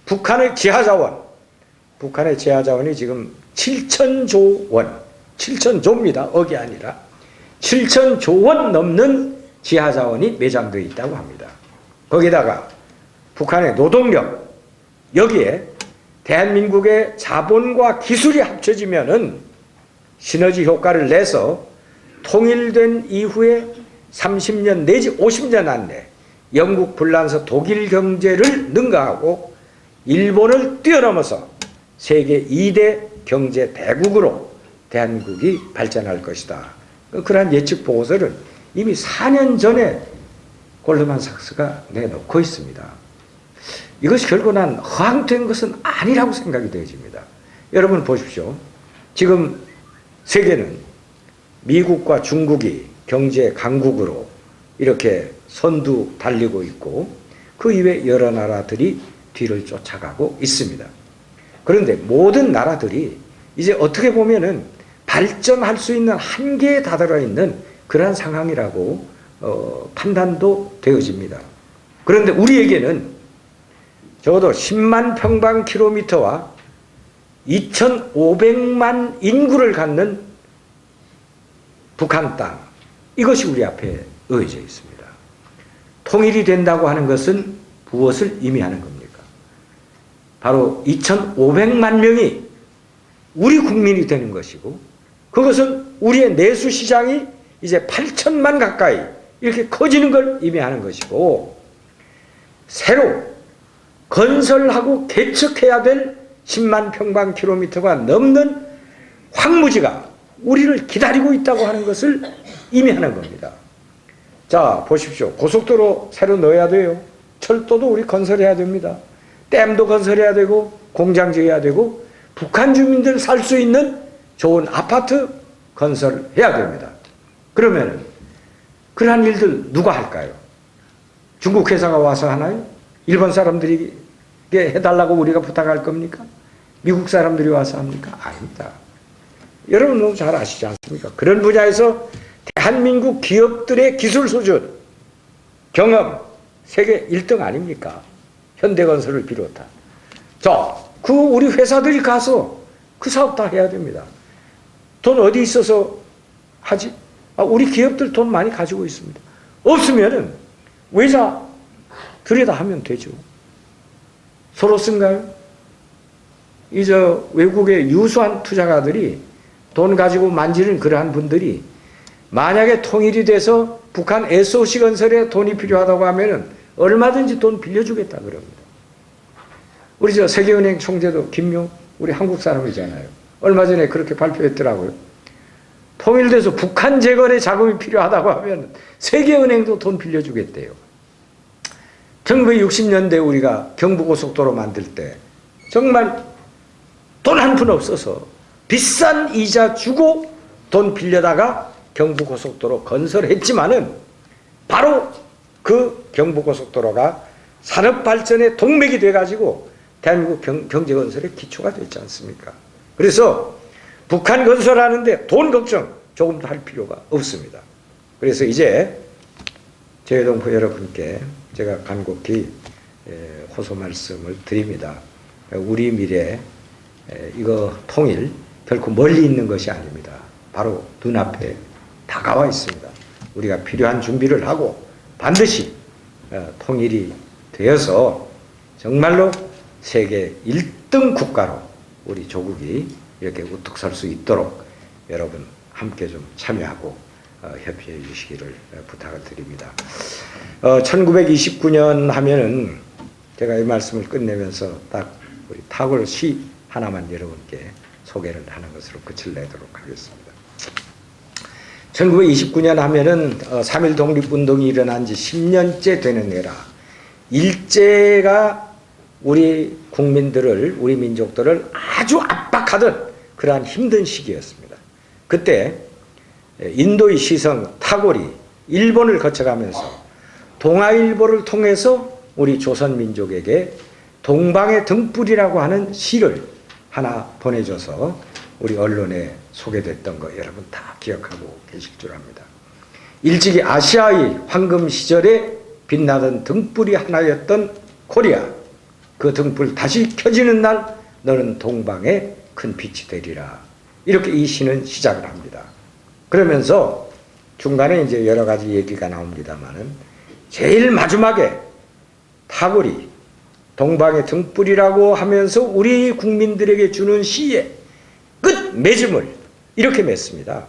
북한의 지하자원이 지금 7천조 원, 7천조입니다. 억이 아니라 7천조 원 넘는 지하자원이 매장되어 있다고 합니다. 거기다가 북한의 노동력, 여기에 대한민국의 자본과 기술이 합쳐지면은 시너지 효과를 내서 통일된 이후에 30년 내지 50년 안에 영국 불란서 독일 경제를 능가하고 일본을 뛰어넘어서 세계 2대 경제 대국으로 대한민국이 발전할 것이다. 그러한 예측 보고서를 이미 4년 전에 골드만삭스가 내놓고 있습니다. 이것이 결국은 허황된 것은 아니라고 생각이 되어집니다. 여러분 보십시오. 지금 세계는 미국과 중국이 경제 강국으로 이렇게 선두 달리고 있고 그 이외 여러 나라들이 뒤를 쫓아가고 있습니다. 그런데 모든 나라들이 이제 어떻게 보면은 발전할 수 있는 한계에 다다라 있는 그러한 상황이라고 판단도 되어집니다. 그런데 우리에게는 적어도 10만 평방킬로미터와 2,500만 인구를 갖는 북한 땅, 이것이 우리 앞에 놓여져 있습니다. 통일이 된다고 하는 것은 무엇을 의미하는 겁니까? 바로 2,500만 명이 우리 국민이 되는 것이고, 그것은 우리의 내수 시장이 이제 8천만 가까이 이렇게 커지는 걸 의미하는 것이고, 새로 건설하고 개척해야 될 10만 평방킬로미터가 넘는 황무지가 우리를 기다리고 있다고 하는 것을 의미하는 겁니다. 자, 보십시오. 고속도로 새로 넣어야 돼요. 철도도 우리 건설해야 됩니다. 댐도 건설해야 되고 공장 지어야 되고 북한 주민들 살 수 있는 좋은 아파트 건설해야 됩니다. 그러면 그러한 일들 누가 할까요? 중국 회사가 와서 하나요? 일본 사람들이 해달라고 우리가 부탁할 겁니까? 미국 사람들이 와서 합니까? 아닙니다. 여러분 너무 잘 아시지 않습니까? 그런 분야에서 대한민국 기업들의 기술 수준, 경험, 세계 1등 아닙니까? 현대건설을 비롯한. 자, 그 우리 회사들이 가서 그 사업 다 해야 됩니다. 돈 어디 있어서 하지? 우리 기업들 돈 많이 가지고 있습니다. 없으면은 외자 들여다 하면 되죠. 소로스인가요? 외국의 유수한 투자가들이 돈 가지고 만지는 그러한 분들이 만약에 통일이 돼서 북한 SOC 건설에 돈이 필요하다고 하면은 얼마든지 돈 빌려주겠다 그럽니다. 우리 세계은행 총재도 김용 우리 한국 사람이잖아요. 얼마 전에 그렇게 발표했더라고요. 통일돼서 북한 재건에 자금이 필요하다고 하면 세계은행도 돈 빌려주겠대요. 1960년대 우리가 경부고속도로 만들 때 정말 돈 한 푼 없어서 비싼 이자 주고 돈 빌려다가 경부고속도로 건설했지만은 바로 그 경부고속도로가 산업발전의 동맥이 돼가지고 대한민국 경제건설의 기초가 됐지 않습니까? 그래서 북한 건설하는데 돈 걱정 조금도 할 필요가 없습니다. 그래서 이제 재외동포 여러분께 제가 간곡히 호소 말씀을 드립니다. 우리 미래 이거 통일 결코 멀리 있는 것이 아닙니다. 바로 눈앞에 다가와 있습니다. 우리가 필요한 준비를 하고 반드시 통일이 되어서 정말로 세계 1등 국가로 우리 조국이 이렇게 우뚝 설 수 있도록 여러분 함께 좀 참여하고 협의해 주시기를 부탁을 드립니다. 1929년 하면은 제가 이 말씀을 끝내면서 딱 우리 타골 시 하나만 여러분께 소개를 하는 것으로 끝을 내도록 하겠습니다. 1929년 하면은 3.1 독립운동이 일어난 지 10년째 되는 해라. 일제가 우리 국민들을, 우리 민족들을 아주 압박하던 그러한 힘든 시기였습니다. 그때 인도의 시성 타골이 일본을 거쳐가면서 동아일보를 통해서 우리 조선민족에게 동방의 등불이라고 하는 시를 하나 보내줘서 우리 언론에 소개됐던 거 여러분 다 기억하고 계실 줄 압니다. 일찍이 아시아의 황금 시절에 빛나던 등불이 하나였던 코리아, 그 등불 다시 켜지는 날 너는 동방의 큰 빛이 되리라. 이렇게 이 시는 시작을 합니다. 그러면서 중간에 이제 여러 가지 얘기가 나옵니다만은 제일 마지막에 타골이 동방의 등불이라고 하면서 우리 국민들에게 주는 시의 끝 맺음을 이렇게 맺습니다.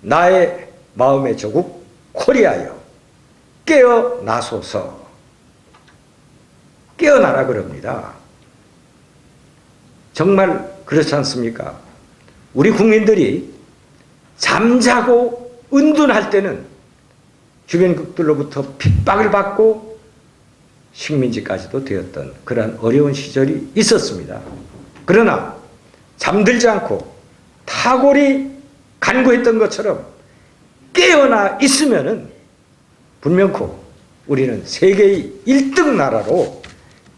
나의 마음의 조국 코리아여 깨어나소서. 깨어나라 그럽니다. 정말 그렇지 않습니까? 우리 국민들이 잠자고 은둔할 때는 주변국들로부터 핍박을 받고 식민지까지도 되었던 그런 어려운 시절이 있었습니다. 그러나 잠들지 않고 타골이 간구했던 것처럼 깨어나 있으면은 분명코 우리는 세계의 1등 나라로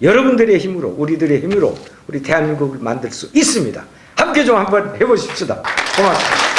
여러분들의 힘으로 우리들의 힘으로 우리 대한민국을 만들 수 있습니다. 함께 좀 한번 해보십시다. 고맙습니다.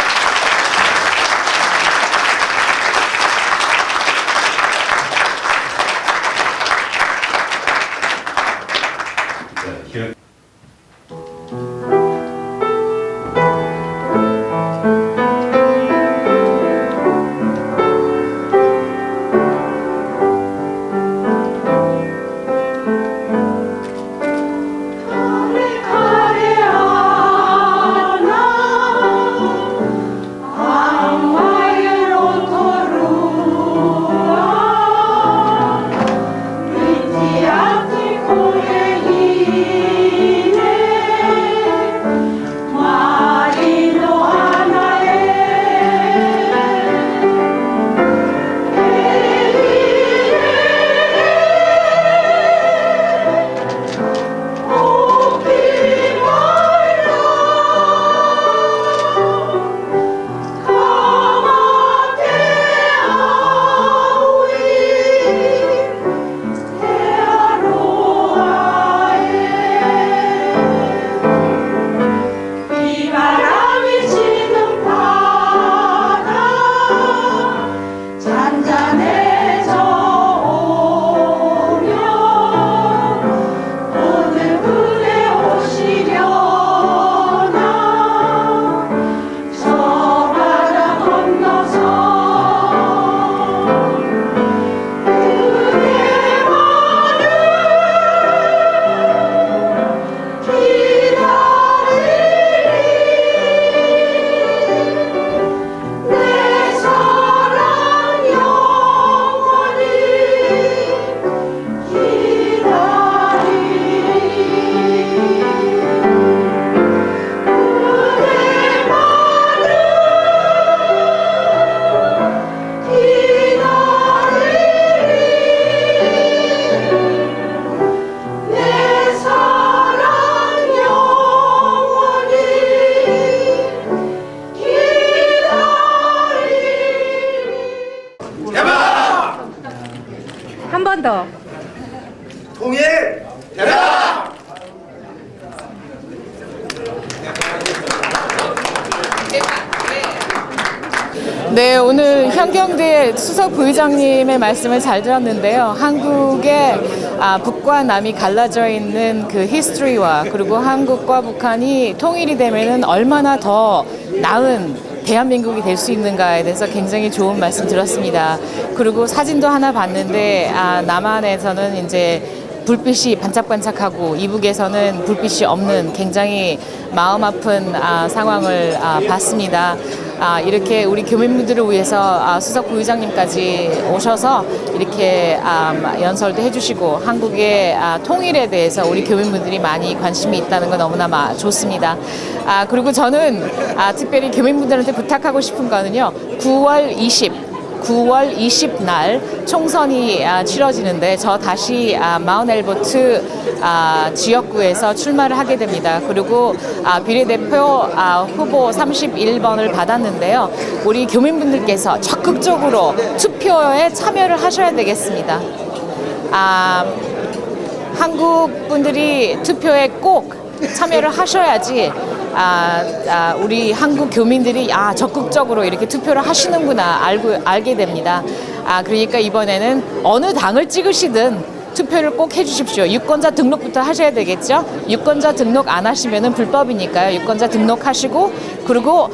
한 번 더. 통일! 네, 오늘 현경대 수석 부의장님의 말씀을 잘 들었는데요. 한국의 북과 남이 갈라져 있는 그 히스토리와 그리고 한국과 북한이 통일이 되면은 얼마나 더 나은 대한민국이 될 수 있는가에 대해서 굉장히 좋은 말씀 들었습니다. 그리고 사진도 하나 봤는데 남한에서는 이제 불빛이 반짝반짝하고 이북에서는 불빛이 없는 굉장히 마음 아픈 상황을 봤습니다. 이렇게 우리 교민분들을 위해서 수석 부의장님까지 오셔서 이렇게 연설도 해주시고 한국의 통일에 대해서 우리 교민분들이 많이 관심이 있다는 건 너무나 좋습니다. 그리고 저는 특별히 교민분들한테 부탁하고 싶은 거는요. 9월 20 날 총선이 치러지는데 저 다시 마운 엘버트 지역구에서 출마를 하게 됩니다. 그리고 비례대표 후보 31번을 받았는데요. 우리 교민분들께서 적극적으로 투표에 참여를 하셔야 되겠습니다. 한국 분들이 투표에 꼭 참여를 하셔야지 우리 한국 교민들이 적극적으로 이렇게 투표를 하시는구나 알게 됩니다. 그러니까 이번에는 어느 당을 찍으시든 투표를 꼭 해주십시오. 유권자 등록부터 하셔야 되겠죠. 유권자 등록 안 하시면은 불법이니까요. 유권자 등록하시고 그리고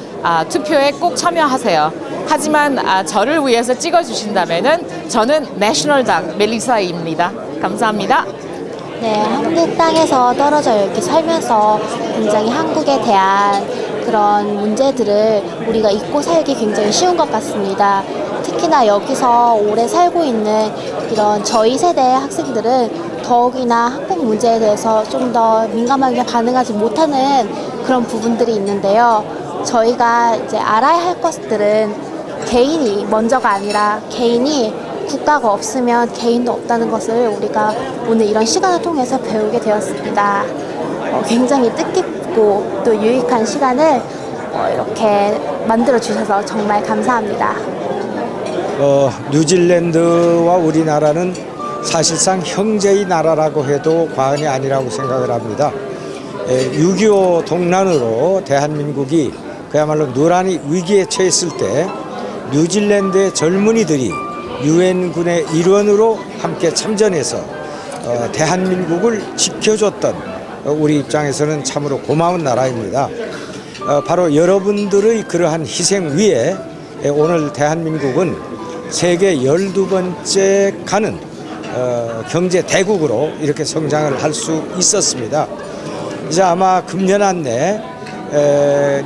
투표에 꼭 참여하세요. 하지만 저를 위해서 찍어주신다면은 저는 내셔널당 멜리사입니다. 감사합니다. 네, 한국 땅에서 떨어져 이렇게 살면서 굉장히 한국에 대한 그런 문제들을 우리가 잊고 살기 굉장히 쉬운 것 같습니다. 특히나 여기서 오래 살고 있는 이런 저희 세대의 학생들은 더욱이나 한국 문제에 대해서 좀 더 민감하게 반응하지 못하는 그런 부분들이 있는데요. 저희가 이제 알아야 할 것들은 개인이 먼저가 아니라 개인이 국가가 없으면 개인도 없다는 것을 우리가 오늘 이런 시간을 통해서 배우게 되었습니다. 굉장히 뜻깊고 또 유익한 시간을 이렇게 만들어 주셔서 정말 감사합니다. 뉴질랜드와 우리나라는 사실상 형제의 나라라고 해도 과언이 아니라고 생각을 합니다. 6.25 동란으로 대한민국이 그야말로 노란이 위기에 처했을 때 뉴질랜드의 젊은이들이 유엔군의 일원으로 함께 참전해서 대한민국을 지켜줬던 우리 입장에서는 참으로 고마운 나라입니다. 바로 여러분들의 그러한 희생 위에 오늘 대한민국은 세계 12번째 가는 경제 대국으로 이렇게 성장을 할 수 있었습니다. 이제 아마 금년 안에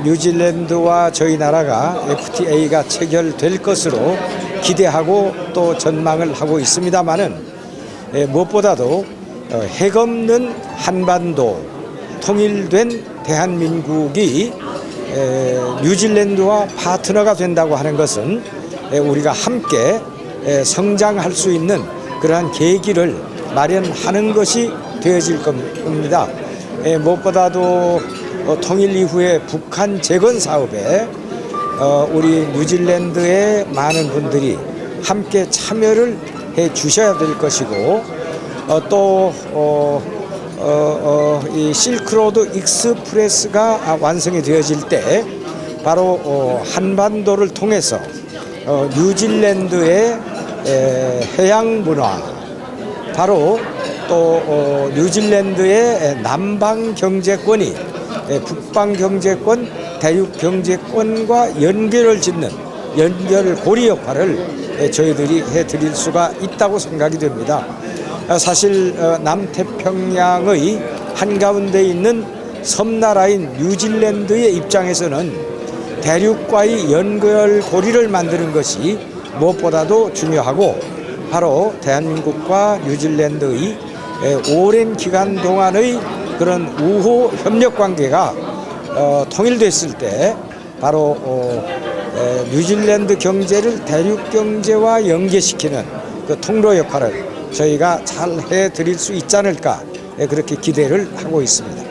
뉴질랜드와 저희 나라가 FTA가 체결될 것으로 기대하고 또 전망을 하고 있습니다만은 무엇보다도 핵 없는 한반도 통일된 대한민국이 뉴질랜드와 파트너가 된다고 하는 것은 우리가 함께 성장할 수 있는 그러한 계기를 마련하는 것이 되어질 겁니다. 무엇보다도 통일 이후에 북한 재건 사업에 우리 뉴질랜드의 많은 분들이 함께 참여를 해 주셔야 될 것이고 또 이 실크로드 익스프레스가 완성이 되어질 때 바로 한반도를 통해서 뉴질랜드의 해양 문화 바로 또 뉴질랜드의 남방 경제권이 북방 경제권, 대륙 경제권과 연결을 짓는 연결고리 역할을 저희들이 해드릴 수가 있다고 생각이 됩니다. 사실 남태평양의 한가운데 있는 섬나라인 뉴질랜드의 입장에서는 대륙과의 연결고리를 만드는 것이 무엇보다도 중요하고 바로 대한민국과 뉴질랜드의 오랜 기간 동안의 그런 우호 협력 관계가 통일됐을 때 바로 뉴질랜드 경제를 대륙 경제와 연계시키는 그 통로 역할을 저희가 잘 해드릴 수 있지 않을까 그렇게 기대를 하고 있습니다.